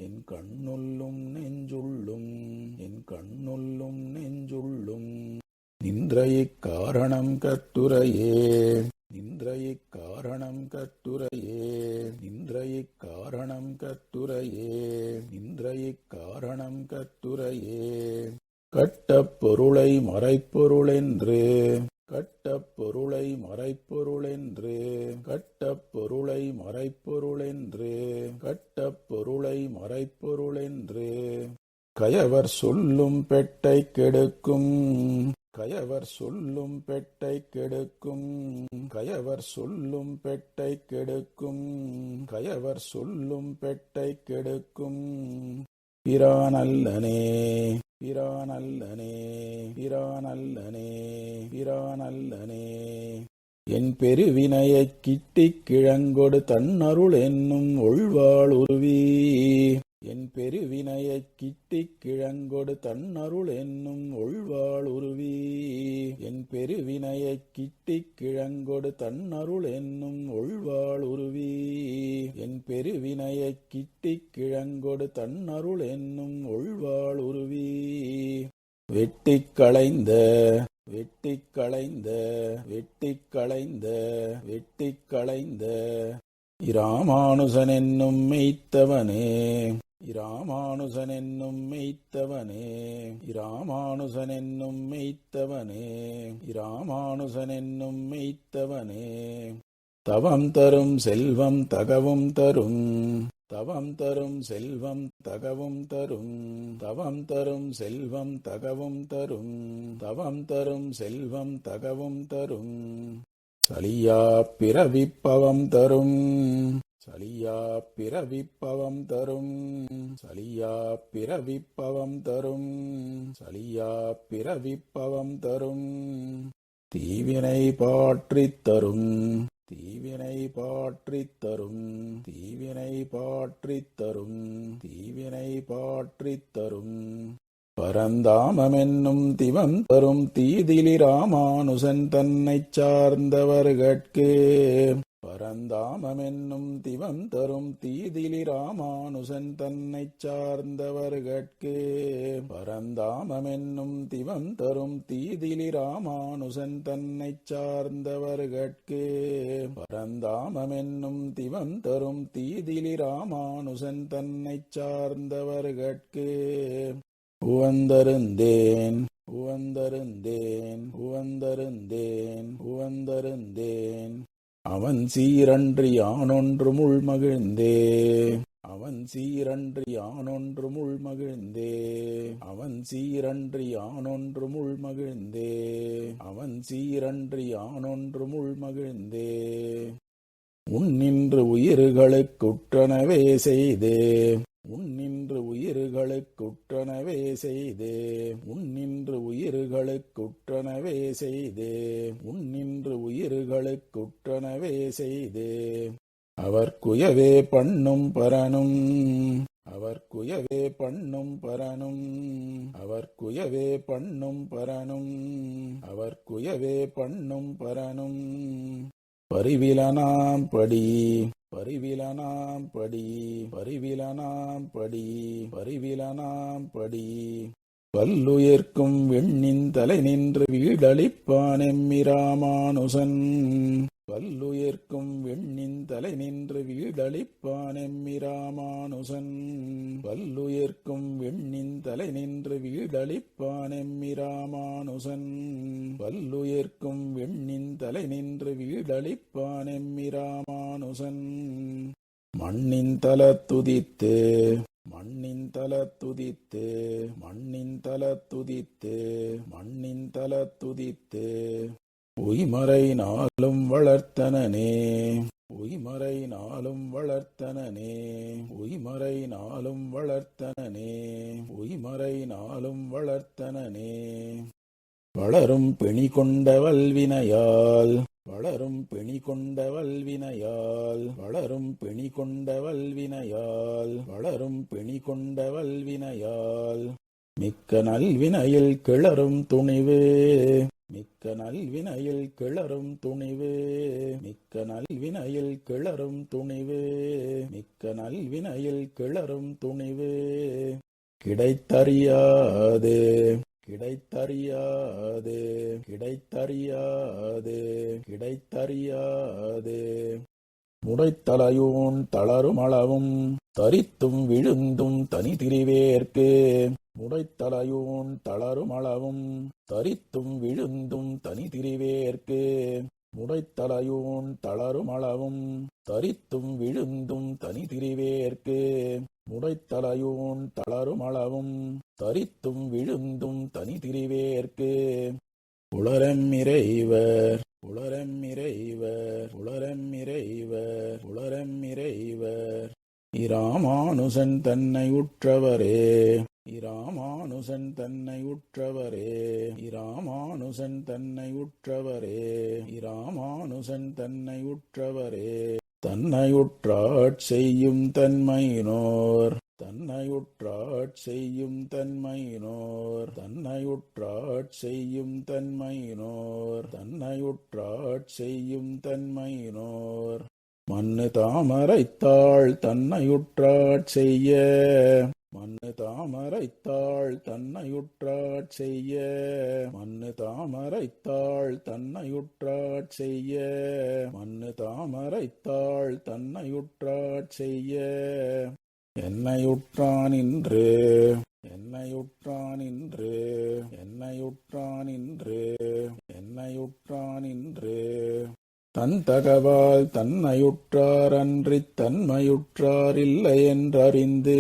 என் கண்ணுள்ளும் நெஞ்சுள்ளும் என் கண்ணுள்ளும் நெஞ்சுள்ளும் நின்ற இக்காரணம் கட்டுரையே நின்ற இக்காரணம் கட்டுரையே நின்ற இக்காரணம் கட்டுரையே நின்ற இக்காரணம் கட்டுரையே கட்டப் பொருளை மறைப்பொருளென்று கட்டப் பொருளை மறைப்பொருளென்று கட்டப் பொருளை மறைப்பொருளென்று கட்டப் பொருளை மறைப்பொருளென்று கயவர் சொல்லும் பெட்டை கெடுக்கும் கயவர் சொல்லும் பெட்டை கெடுக்கும் கயவர் சொல்லும் பெட்டை கெடுக்கும் கயவர் சொல்லும் பெட்டை கெடுக்கும் பிரானல்லனே பிரானல்லனே பிரானல்லனே பிரானல்லனே என் பெருவினையைக் கிட்டிக் கிழங்கொடு தன்னருள் என்னும் ஒள்வாள் உருவி என் பெருவினையைக் கிட்டிக் கிழங்கொடு தன்னருள் என்னும் ஒள்வாள் உருவி. என் பெருவினையைக் கிட்டிக் கிழங்கொடு தன்னருள் என்னும் ஒள்வாள் உருவி. என் பெருவினையைக் கிட்டிக் கிழங்கொடு தன்னருள் என்னும் ஒள்வாள் உருவி. வெட்டிக் களைந்த வெட்டிக் களைந்த வெட்டிக் களைந்த வெட்டிக் களைந்த இராமானுசன் என்னும் மெய்த்தவனே. இராமானுசன் என்னும் மெய்த்தவனே. இராமானுசன் என்னும் மெய்த்தவனே. இராமானுசன் என்னும் மெய்த்தவனே. தவம் தரும் செல்வம் தகவும் தரும். தவம் தரும் செல்வம் தகவும் தரும். தவம் தரும் செல்வம் தகவும் தரும். தவம் தரும் செல்வம் தகவும் தரும். சலியா பிறவிப்பவம் தரும். சலியா பிறவிப்பவம் தரும். சலியா பிறவிப்பவம் தரும். சலியா பிறவிப்பவம் தரும். தீவினை பாற்றித் தரும். தீவினை பாற்றித் தரும். தீவினை பாற்றித் தரும். தீவினை பாற்றித் தரும். பரந்தாமமென்னும் திவம் தரும் தீதிலி ராமானுசன் தன்னைச் சார்ந்தவர்கட்கு. பரந்தாமமென்னும் திவம் தரும் தீதிலி ராமானுசன் தன்னைச் சார்ந்தவர்கட்கு. பரந்தாமமென்னும் திவம் தரும் தீதிலி ராமானுசன் தன்னைச் சார்ந்தவர்கட்கு. பரந்தாமமென்னும் திவம் தரும் தீதிலி ராமானுசன் தன்னைச் சார்ந்தவர்கட்கு. உவந்தருந்தேன் உவந்தருந்தேன் உவந்தருந்தேன் உவந்தருந்தேன் அவன் சீரன்றி யானொன்று முள்மகிழ்ந்தே. அவன் சீரன்றி யானொன்று முள்மகிழ்ந்தே. அவன் சீரன்றி யானொன்று முள்மகிழ்ந்தே. அவன் சீரன்றி யானொன்று முள்மகிழ்ந்தே. உன்னின்று உயிர்களுக்குற்றனவே செய்தே. உன்னின்று உயிர்களுக்குற்றனவே செய்தே. உன்னின்று உயிர்களுக்குற்றனவே செய்தே. உன்னின்று உயிர்களுக்குற்றனவே செய்தே. அவர்க்குயவே பண்ணும் பரனும். அவர்க்குயவே பண்ணும் பரனும். அவர்க்குயவே பண்ணும் பரனும். அவர்க்குயவே பண்ணும் பரனும். பரிவிலனாம் படி. பரிவிலனாம் படி. பரிவிலனாம் படி. பரிவிலனாம் படி. பல்லுயிர்க்கும் வெண்ணின் தலை நின்று வீடளிப்பான் எம்மிராமானுசன். பல்லுயிர்க்கும் வெண்ணின் தலை நின்று வீடளிப்பான் எம்மிராமானுசன். பல்லுயிர்க்கும் வெண்ணின் தலை நின்று வீடளிப்பான் எம்மிராமானுசன். பல்லுயிர்க்கும் வெண்ணின் தலை நின்று வீடளிப்பான் எம்மிராமானுசன். மண்ணின் தலத்துதித்து மண்ணின் தலத்துதித்து மண்ணின் தலத்துதித்து மண்ணின் தலத்துதித்து உய்மறை நாளும் வளர்த்தனனே. உய்மறை நாளும் வளர்த்தனனே. உய்மறை நாளும் வளர்த்தனனே. உய்மறை நாளும் வளர்த்தனனே. வளரும் பிணி கொண்ட வல்வினையால். வளரும் பிணி கொண்ட வல்வினையால். வளரும் பிணி கொண்ட வல்வினையால். வளரும் பிணி கொண்ட வல்வினையால். மிக்க நல்வினையில் கிளரும் துணிவு. மிக்க நல்வினையில் கிளரும் துணிவு. மிக்க நல்வினையில் கிளரும் துணிவு. மிக்க நல்வினையில் கிளரும் துணிவு. கிடைத்தறியாது கிடைத்தறியாது கிடைத்தறியாது கிடைத்தறியாது முடைத்தலையூன் தளருமளவும் தரித்தும் விழுந்தும் தனி திரிவேற்கு. முடைத்தலையூன் தளருமளவும் தரித்தும் விழுந்தும் தனி திரிவேற்கு. முடைத்தலையூன் தளருமளவும் தரித்தும் விழுந்தும் தனி திரிவேற்கு. முடைத்தலையூன் தளருமளவும் தரித்தும் விழுந்தும் தனி திரிவேற்கு. உளரெம்மிறைவர் உளரெம்மிறைவர் உளரெம்மிறைவர் உளரெம்மிறைவர் இராமானுசன் தன்னை உற்றவரே. இராமானுசன் தன்னை உற்றவரே. இராமானுசன் தன்னை உற்றவரே. இராமானுசன் தன்னை உற்றவரே. தன்னையுற்றாட் செய்யும் தன்மையினோர். தன்னையுற்றாட் செய்யும் தன்மையினோர் தன்னையுற்றாட் செய்யும் தன்மையினோர் தன்னையுற்றாட் செய்யும் தன்மையினோர் மண்ணு தாமரைத்தாள் தன்னையுற்றாட் செய்ய மண்ணு தாமரைத்தாள் தன்னையுற்றாட் செய்ய மண்ணு தாமரைத்தாள் தன்னையுற்றாட் செய்ய மண்ணு தாமரைத்தாள் தன்னையுற்றாட் செய்ய என்னையுற்றானின்று என்னையுற்றானின்று என்னையுற்றானின்று என்னையுற்றானின்று தன் தகவால் தன்னையுற்றார் அன்றித் தன்மையுற்றார் இல்லை என்றறிந்து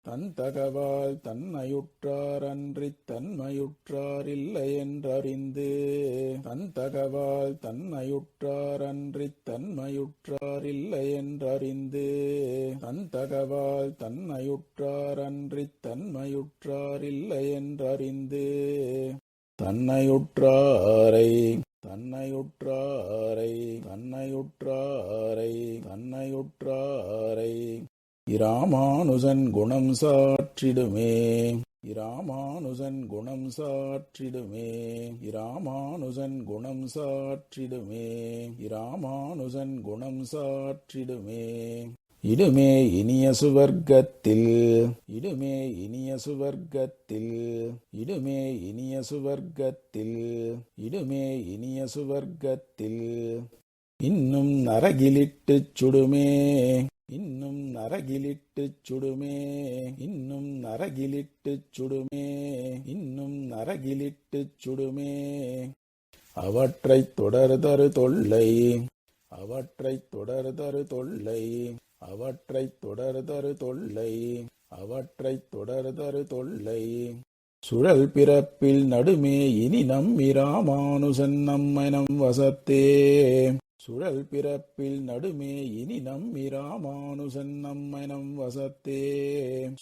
தன் தகவால் தன்னையுற்றார் அன்றித் தன்மையுற்றார் இல்லை என்றறிந்து தன் தகவால் தன்னையுற்றார் அன்றித் தன்மையுற்றார் இல்லை என்றறிந்து தன் தகவால் தன்னையுற்றார் அன்றித் தன்மையுற்றார் இல்லை என்றறிந்து தன்னையுற்றாரை தன்னையுற்றாரை தன்னையுற்றாரை தன்னையுற்றாரை இராமானுசன் குணம் சாற்றிடுமே இராமானுசன் குணம் சாற்றிடுமே இராமானுசன் குணம் சாற்றிடுமே இராமானுசன் குணம் சாற்றிடுமே இடுமே இனிய சுவர்க்கத்தில் இடுமே இனிய சுவர்க்கத்தில் இடுமே இனிய சுவர்க்கத்தில் இடுமே இனிய சுவர்க்கத்தில் இன்னும் நரகிலிட்டுச் சுடுமே இன்னும் நரகிலிட்டுச் சுடுமே இன்னும் நரகிலிட்டுச் சுடுமே இன்னும் நரகிலிட்டுச் சுடுமே அவற்றைத் தொடர்தரு தொல்லை அவற்றைத் தொடர்தரு தொல்லை அவற்றைத் தொடர்தரு தொல்லை அவற்றைத் தொடர்தரு தொல்லை சுழல் பிறப்பில் நடுமே இனி நம்மி ராமானுசன் நம்மனம் வசத்தே சுழல் பிறப்பில் நடுமே இனி நம்மி ராமானுசன் நம்மனம் வசத்தே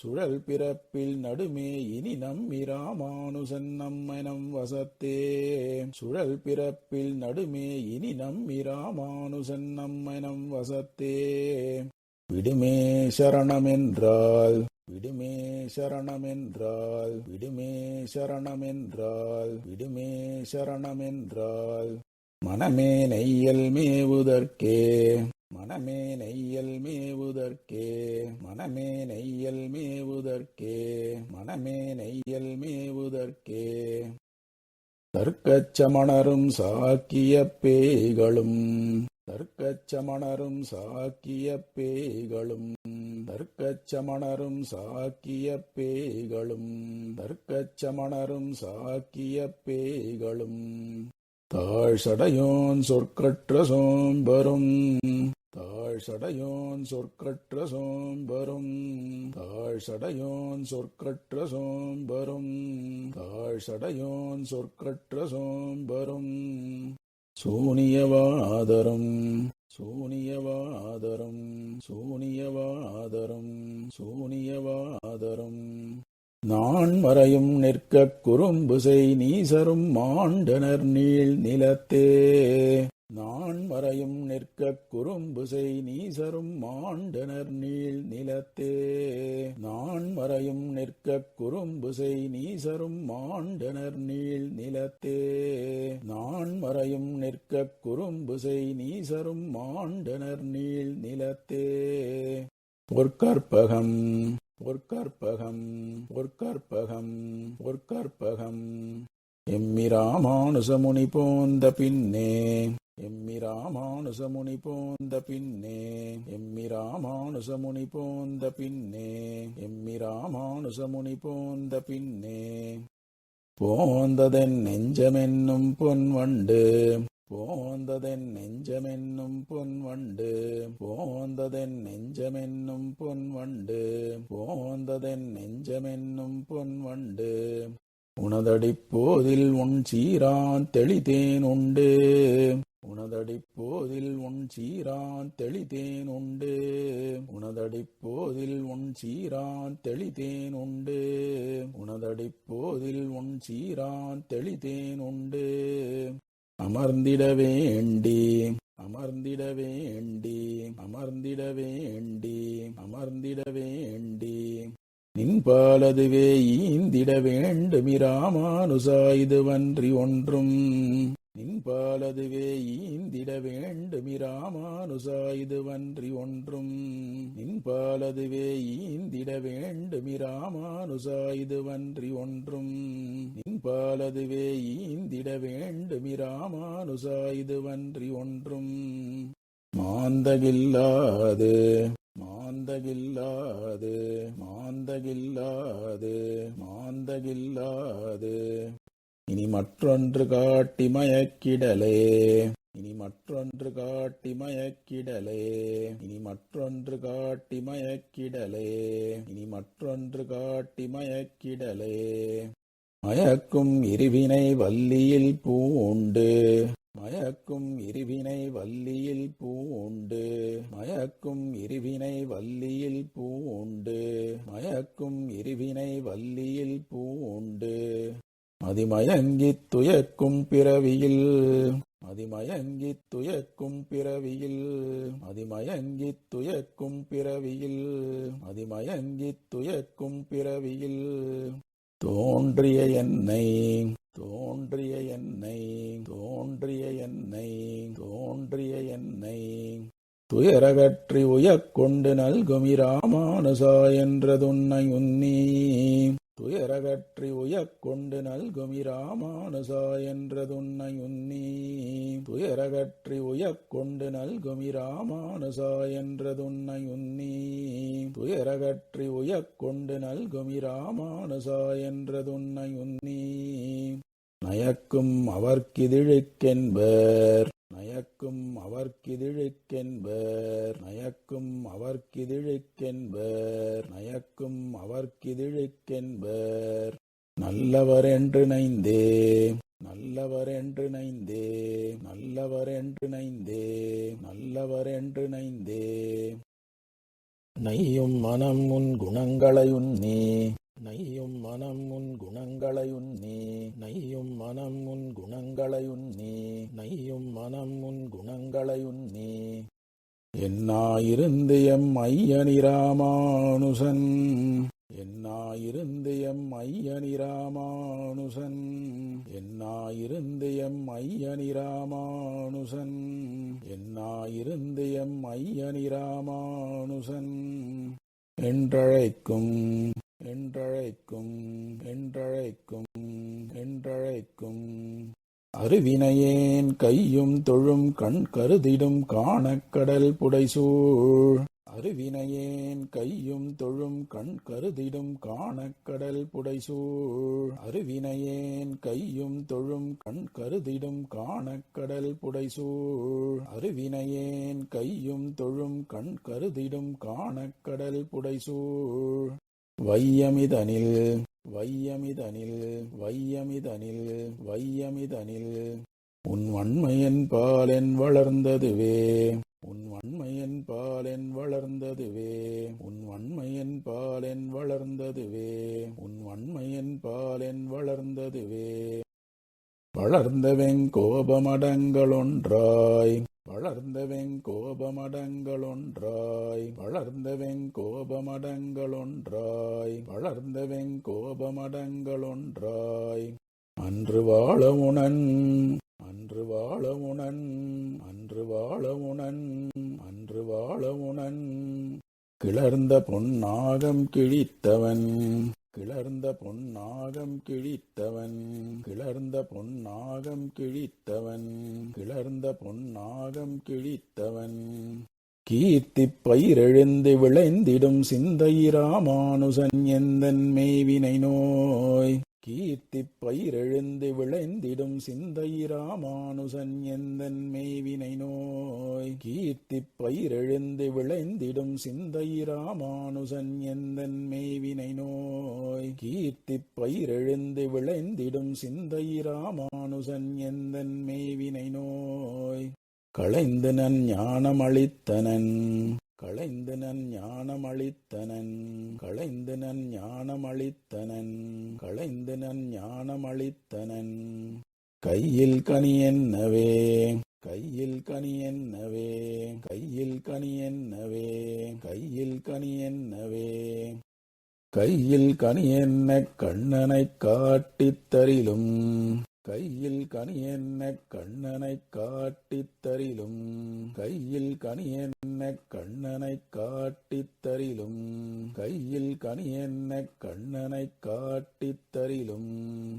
சுழல் பிறப்பில் நடுமே இனி நம்மி ராமானுசன் நம்மனம் வசத்தே சுழல் பிறப்பில் நடுமே இனி நம்மி ராமானுசன் நம்மனம் வசத்தே விடுமே சரணமென்றால் விடுமே சரணமென்றால் விடுமே சரணமென்றால் விடுமே சரணமென்றால் மனமே நெய்யல் மேவுதற்கே மனமே நெய்யல் மேவுதற்கே மனமே நெய்யல் மேவுதற்கே மனமே நெய்யல் மேவுதற்கே தர்க்கச்சமணரும் சாக்கிய பேய்களும் தர்க்கச்சமணரும் சாக்கிய பேய்களும் தர்க்கச்சமணரும் சாக்கிய பேய்களும் தர்க்கச்சமணரும் சாக்கிய பேய்களும் தாழ்சடையோன் சொற்கற்ற சோம்பரும் தாழ்சடையோன் சொற்கற்ற சோம்பரும் தாழ்சடையோன் சொற்கற்ற சோம்பரும் தாழ்சடையோன் சொற்கற்ற சோம்பரும் சூனியவாதரும் சூனியவாதரும் சூனியவாதரும் சூனியவாதரும் நான் மறையும் நிற்கக் குறும்பு செய் நீசரும் மாண்டனர் நீள் நிலத்தே நான் மறையும் நிற்கக் குறும்பு செய் நீசரும் மாண்டனர் நீள் நிலத்தே நான் மறையும் நிற்கக் குறும்பு செய் நீசரும் மாண்டனர் நீள் நிலத்தே நான் மறையும் நிற்கக் குறும்பு செய் நீசரும் மாண்டனர் நீள் நிலத்தே பொற்கற்பகம் பொற்கற்பகம் பொற்கற்பகம் பொற்கற்பகம் எம்மி ராமானுசமுனி போந்த பின்னே எம்மி ராமானுசமுனி போந்த பின்னே எம்மி ராமானுசமுனி போந்த பின்னே எம்மி ராமானுசமுனி போந்த பின்னே போந்ததென் நெஞ்சமென்னும் பொன்வண்டு போந்ததென் நெஞ்சமென்னும் பொன்வண்டு போந்ததென் நெஞ்சமென்னும் பொன்வண்டு போந்ததென் நெஞ்சமென்னும் பொன்வண்டு உனதடிப்போதில் உன் சீரான் தெளிதேன் உண்டு உனதடிப்போதில் உன் சீரான் தெளிதேன் உண்டு உனதடிப்போதில் உன் சீரான் தெளிதேன் உண்டு உனதடிப்போதில் உன் சீரான் தெளிதேன் உண்டு அமர்ந்திட வேண்டி அமர்ந்திட வேண்டி அமர்ந்திட வேண்டி அமர்ந்திட வேண்டி நின்பாலதுவே ஈந்திட வேண்டுமிராமானுசா இதுவன்றி ஒன்றும் நின்பாலதுவே ஈந்திட வேண்டுமிராமானுசா இதுவன்றி ஒன்றும் நின்பாலதுவே ஈந்திட வேண்டுமிராமானுசா இதுவன்றி ஒன்றும் நின்பாலதுவே ஈந்திட வேண்டுமிராமானுசா இதுவன்றி ஒன்றும் மாந்தகில்லாது மாந்தகில்லாது மாந்தகில்லாது மாந்தகில்லாது இனி மற்றொன்று காட்டி மயக்கிடலே இனி மற்றொன்று காட்டி மயக்கிடலே இனி மற்றொன்று காட்டி மயக்கிடலே இனி மற்றொன்று காட்டி மயக்கிடலே மயக்கும் இருவினை வல்லியில் பூண்டு மயக்கும் இருவினை வல்லியில் பூண்டு மயக்கும் இருவினை வல்லியில் பூண்டு மயக்கும் இருவினை வல்லியில் பூண்டு மதிமயங்கித் துயக்கும் பிறவியில் மதிமயங்கித் துயக்கும் பிறவியில் மதிமயங்கித் துயக்கும் பிறவியில் மதிமயங்கித் துயக்கும் பிறவியில் தோன்றிய என்னை தோன்றிய என்னை தோன்றிய என்னை தோன்றிய என்னை துயரகற்றி உயக்கொண்டு நல்குமிராமானுசா என்றதுன்னை உன்னி துயரகற்றி உயக்கொண்டு நல்குமிராமானுசா என்றதுன்னை உன்னி துயரகற்றி உயக்கொண்டு நல்குமிராமானுசா என்றதுன்னை உன்னி துயரகற்றி உயக்கொண்டு நல்குமிராமானுசா என்றதுன்னை உன்னி நயக்கும் அவர்க்கிதிழுக்கென்பர் நயக்கும் அவர்க்கிதிழுக்கென்பர் நயக்கும் அவர்க்கிதிழுக்கென்பர் நயக்கும் அவர்க்கிதிழுக்கென்பர் நல்லவரென்று நைந்தே நல்லவரென்று நைந்தே நல்லவரென்று நைந்தே நல்லவரென்று நைந்தே நையும் மனம் உன் குணங்களையுன்னி நையும் மனம் உன் குணங்களையுன்னி நையும் மனம் உன் குணங்களையுன்னி நையும் மனம் உன் குணங்களையுன்னி என்னாயிருந்து எம் ஐயனிராமானுசன் என்னாயிருந்து எம் ஐயனிராமானுசன் என்னாயிருந்து எம் ஐயனிராமானுசன் என்னாயிருந்து எம் ஐயனிராமானுசன் என்றழைக்கும் என்றழைக்கும் என்றழைக்கும் என்றழைக்கும் அருவினையேன் கையும் தொழும் கண் கருதிடும் காணக்கடல் புடைசூழ் அருவினையேன் கையும் தொழும் கண் கருதிடும் காணக்கடல் புடைசூழ் அருவினையேன் கையும் தொழும் கண் கருதிடும் காணக்கடல் புடைசூழ் அருவினையேன் கையும் தொழும் கண் கருதிடும் காணக்கடல் புடைசூழ் வையமிதனில் வையமிதனில் வையமிதனில் வையமிதனில் உன் வன்மையன் பாலென் வளர்ந்ததுவே உன் வன்மையன் பாலென் வளர்ந்ததுவே உன் வன்மையன் பாலென் வளர்ந்ததுவே உன் வன்மையன் பாலென் வளர்ந்ததுவே வளர்ந்தவெங் கோபமடங்களொன்றாய் வளர்ந்தவெங் கோபமடங்களொன்றாய் வளர்ந்தவெங் கோபமடங்களொன்றாய் வளர்ந்தவெங் கோபமடங்களொன்றாய் அன்று வாழமுனன் அன்று வாழமுனன் அன்று வாழமுனன் அன்று வாழமுனன் கிளர்ந்த பொன்னாகம் கிழித்தவன் கிளர்ந்த பொன்னாகம் கிழித்தவன் கிளர்ந்த பொன்னாகம் கிழித்தவன் கிளர்ந்த பொன்னாகம் கிழித்தவன் கீர்த்திப் பயிரெழுந்து விளைந்திடும் சிந்தையிராமானுசன் எந்தன் மேவினை நோய் கீர்த்திப் பயிரெழுந்து விளைந்திடும் சிந்தையிராமானுசன் எந்தன் மேவினை நோய் கீர்த்திப் பயிரெழுந்து விளைந்திடும் சிந்தையிராமானுசன் எந்தன் மேவினை நோய் கீர்த்திப் பயிரெழுந்து விளைந்திடும் சிந்தையிராமானுசன் எந்தன் மேவினை நோய் களைந்து நன் ஞானமளித்தனன் களைந்து நன் ஞானமளித்தனன் களைந்து நன் ஞானமளித்தனன் களைந்து நன் ஞானமளித்தனன் கையில் கனி என்னவே கையில் கனி என்னவே, கையில் கனி என்னவே, கையில் கனி என்னவே. கையில் கனி என்ன கண்ணனைக் காட்டித் தரிலும், கையில் கனி என்ன கண்ணனைக் காட்டித் தரிலும், கையில் கனி என்ன கண்ணனைக் காட்டித் தரிலும், கையில் கனி என்ன கண்ணனைக் காட்டித் தரிலும்.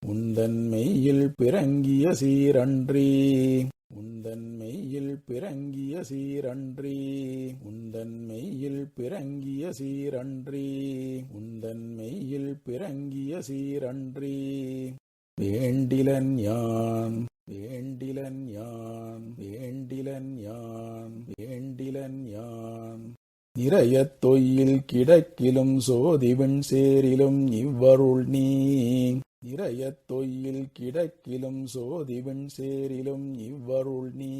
உந்தன் மெய்யில் பிறங்கிய சீரன்றி, உந்தன் மெய்யில் பிறங்கிய சீரன்றி, உந்தன் மெய்யில் பிறங்கிய சீரன்றி, உந்தன் மெய்யில் பிறங்கிய சீரன்றி. வேண்டிலன் யான், வேண்டிலன் யான், வேண்டிலன் யான், வேண்டிலன் யான். நிறையத் தொய்யில் கிடக்கிலும் சோதிவின் சேரிலும் இவ்வருள் நீ, நிறையத் தொய்யில் கிடக்கிலும் சோதிவின் சேரிலும் இவ்வருள் நீ,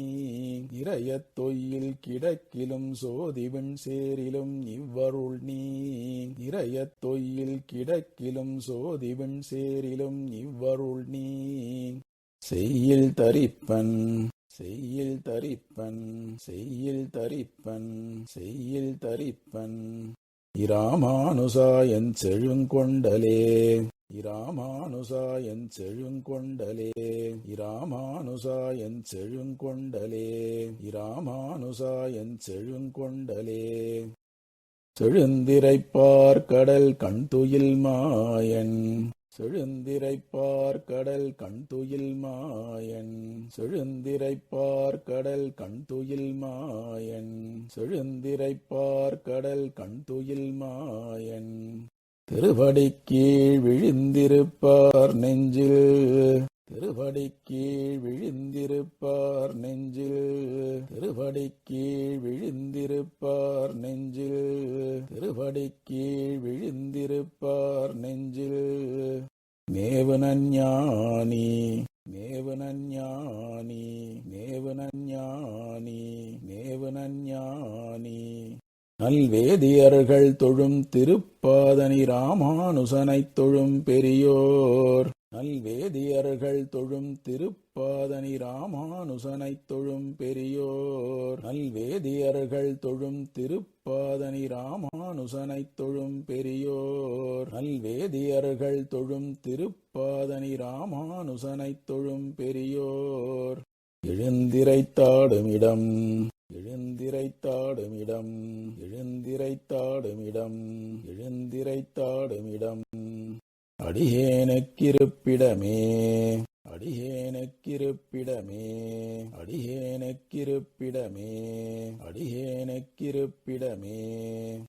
நிறையத் தொய்யில் கிடக்கிலும் சோதிவின் சேரிலும் இவ்வருள் நீ, நிறையத் தொய்யில் கிடக்கிலும் சோதிவின் சேரிலும் இவ்வருள் நீ. செய்யில் தரிப்பன், செய்யில் தரிப்பன், செய்யில் தரிப்பன், செய்யில் தரிப்பன். இராமானுசா என் செழுங்கொண்டலே, இராமானுசா என் செழுங்கொண்டலே, இராமானுசா என் செழுங்கொண்டலே, இராமானுசா என் செழுங்கொண்டலே. செழுந்திரைப்பார் கடல் கண்துயில் மாயன், செழுந்திரைப்பார் கடல் கண்துயில் மாயன், செழுந்திரைப்பார் கடல் கண்துயில் மாயன், செழுந்திரைப்பார் கடல் கண்துயில் மாயன். திருவடிக்கீழ் விழுந்திருப்பார் நெஞ்சில், திருவடிக்கீழ் விழுந்திருப்பார் நெஞ்சில், திருவடிக்கீழ் விழுந்திருப்பார் நெஞ்சில், திருவடிக்கீழ் விழுந்திருப்பார் நெஞ்சில். மேவுனன் ஞானி, மேவுனன் ஞானி, மேவுனன் ஞானி, மேவுனன் ஞானி. நல்வேதியர்கள் தொழும் திருப்பாதனி ராமானுசனைத் தொழும் பெரியோர், நல்வேதியர்கள் தொழும் திருப்பாதனி ராமானுசனைத் தொழும் பெரியோர், நல்வேதியர்கள் தொழும் திருப்பாதனி ராமானுசனைத் தொழும் பெரியோர், நல்வேதியர்கள் தொழும் திருப்பாதனி ராமானுசனைத் தொழும் பெரியோர். எழுந்திரைத்தாடுமிடம், எழுந்திரைத்தாடுமிடம், எழுந்திரைத்தாடுமிடம், எழுந்திரைத்தாடுமிடம். அடியேனுக்கிருப்பிடமே, அடியேனுக்கிருப்பிடமே, அடியேனுக்கிருப்பிடமே, அடியேனுக்கிருப்பிடமே.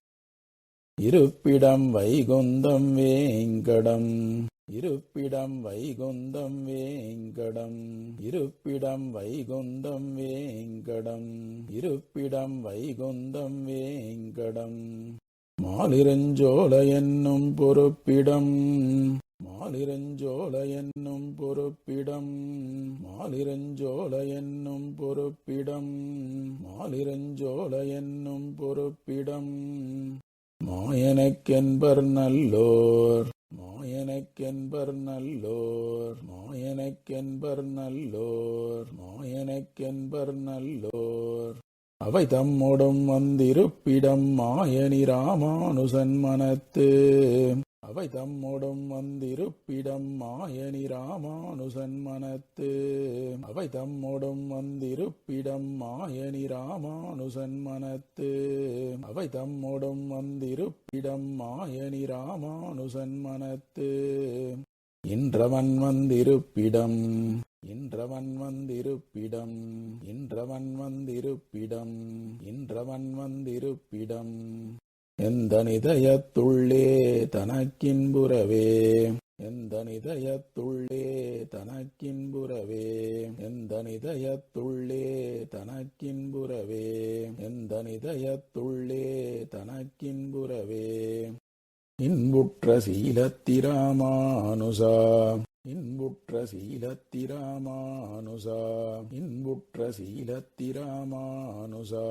இருப்பிடம் வைகுந்தம் வேங்கடம், இருப்பிடம் வைகுந்தம் வேங்கடம், இருப்பிடம் வைகுந்தம் வேங்கடம், இருப்பிடம் வைகுந்தம் வேங்கடம். மாலிரஞ்சோல என்னும் பொறுப்பிடம், மாலிரஞ்சோல என்னும் பொறுப்பிடம், மாலிரஞ்சோல என்னும் பொறுப்பிடம், மாலிரஞ்சோல என்னும் பொறுப்பிடம். மாயனக்கென்பர் நல்லோர், மாயனக்கென்பர் நல்லோர், மாயனக்கென்பர் நல்லோர், மாயனக்கென்பர் நல்லோர். அவை தம்மோடும் வந்திருப்பிடம் மாயனி ராமானுசன் மனத்து, அவை தம்மோடும் வந்திருப்பிடம் மாயனி ராமானுசன் மனத்து, அவை தம்மோடும் வந்திருப்பிடம் மாயனி ராமானுசன் மனத்து, அவை தம்மோடும் வந்திருப்பிடம் மாயனி ராமானுசன் மனத்து. இன்றவன் வந்திருப்பிடம், இன்றவன் வந்திருப்பிடம், இன்றவன் வந்திருப்பிடம், இன்றவன் வந்திருப்பிடம். எந்த நிதயத்துள்ளே தனக்கின்புறவே, எந்த நிதயத்துள்ளே தனக்கின்புறவே, எந்த நிதயத்துள்ளே தனக்கின்புறவே, எந்த நிதயத்துள்ளே தனக்கின்புறவே. இன்புற்ற சீலத்திராமானுசா, இன்புற்ற சீலத்திராமானுசா, இன்புற்ற சீலத்திராமானுசா,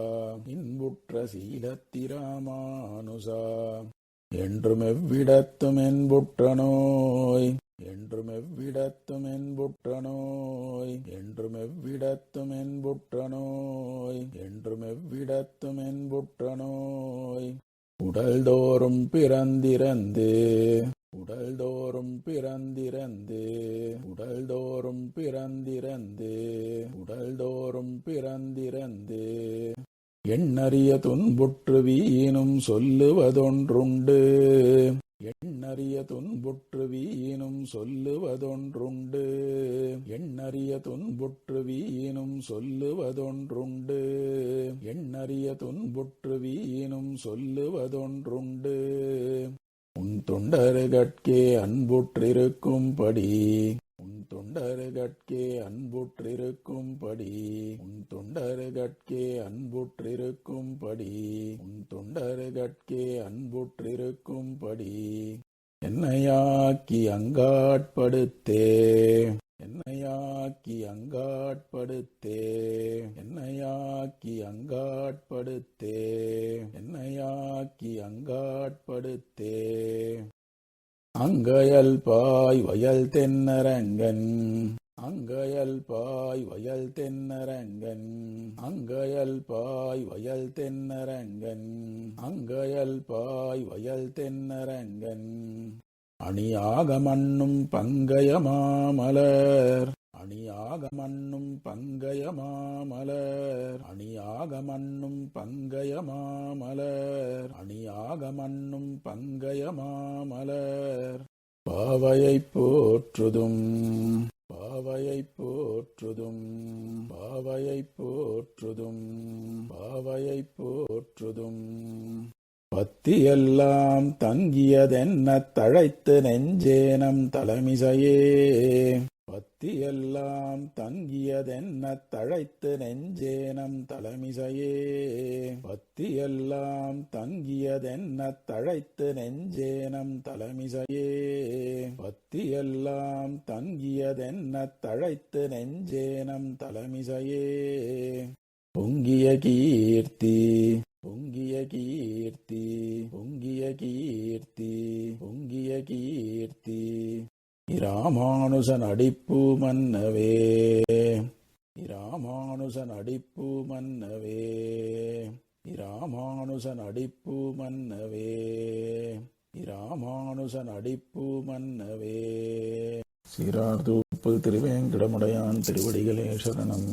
இன்புற்ற சீலத்திராமானுசா. என்றும் எவ்விடத்தும் என்புற்ற நோய், என்றும் எவ்விடத்தும் என்புற்ற நோய் என்றும் எவ்விடத்தும் என்புற்ற நோய் என்றும் எவ்விடத்தும் என்புற்ற நோய் உடல்தோறும் பிறந்திறந்து உடல்தோறும் பிறந்திறந்து உடல்தோறும் பிறந்திறந்து உடல்தோறும் பிறந்திறந்து எண்ணறிய துன்புற்று வீணும் சொல்லுவதொன்றுண்டு எண்ணறிய துன்புற்று வீணும் சொல்லுவதொன்றுண்டு எண்ணறிய துன்புற்று வீணும் சொல்லுவதொன்றுண்டு எண்ணறிய துன்புற்று வீணும் சொல்லுவதொன்றுண்டு உன் தொண்டருகட்கே அன்புற்றிருக்கும்படி உன் தொண்டருகட்கே அன்புற்றிருக்கும்படி உன் தொண்டருகட்கே அன்புற்றிருக்கும்படி உன் தொண்டருகட்கே அன்புற்றிருக்கும்படி என்னையாக்கி அங்காட்படுத்தே என்னையாக்கி அங்காட்படுத்தே என்னையாக்கி அங்காட்படுத்தே என்னையாக்கி அங்காட்படுத்தே அங்கயல் பாய் வயல் தென்னரங்கன் அங்கயல் பாய் வயல் தென்னரங்கன் அங்கயல் பாய் வயல் தென்னரங்கன் அங்கயல் பாய் வயல் தென்னரங்கன் அணியாக மண்ணும் பங்கய மாமலர் அணியாக மண்ணும் பங்கய மாமலர் அணியாக மண்ணும் பங்கய மாமலர் அணியாக மண்ணும் பங்கய மாமலர் பாவையைப் போற்றுதும் பாவையைப் போற்றுதும் பாவையைப் போற்றுதும் பாவையைப் போற்றுதும் பத்தியெல்லாம் தங்கியதென்னத் தழைத்து நெஞ்சேனம் தலைமிசையே பத்தியெல்லாம் தங்கியதென்னத் தழைத்து நெஞ்சேனம் தலைமிசையே பத்தியெல்லாம் தங்கியதென்னத் தழைத்து நெஞ்சேனம் தலைமிசையே பத்தியெல்லாம் தங்கியதென்னத் தழைத்து நெஞ்சேனம் தலைமிசையே பொங்கிய கீர்த்தி பொங்கிய கீர்த்தி பொங்கிய கீர்த்தி பொங்கிய கீர்த்தி இராமானுசன் அடிப்பு மன்னவே இராமானுசன் அடிப்பு மன்னவே இராமானுசன் அடிப்பு மன்னவே இராமானுசன் அடிப்பு மன்னவே. சீரார் தூப்பு திருவேங்கடமுடையான் திருவடிகளே சரணம்.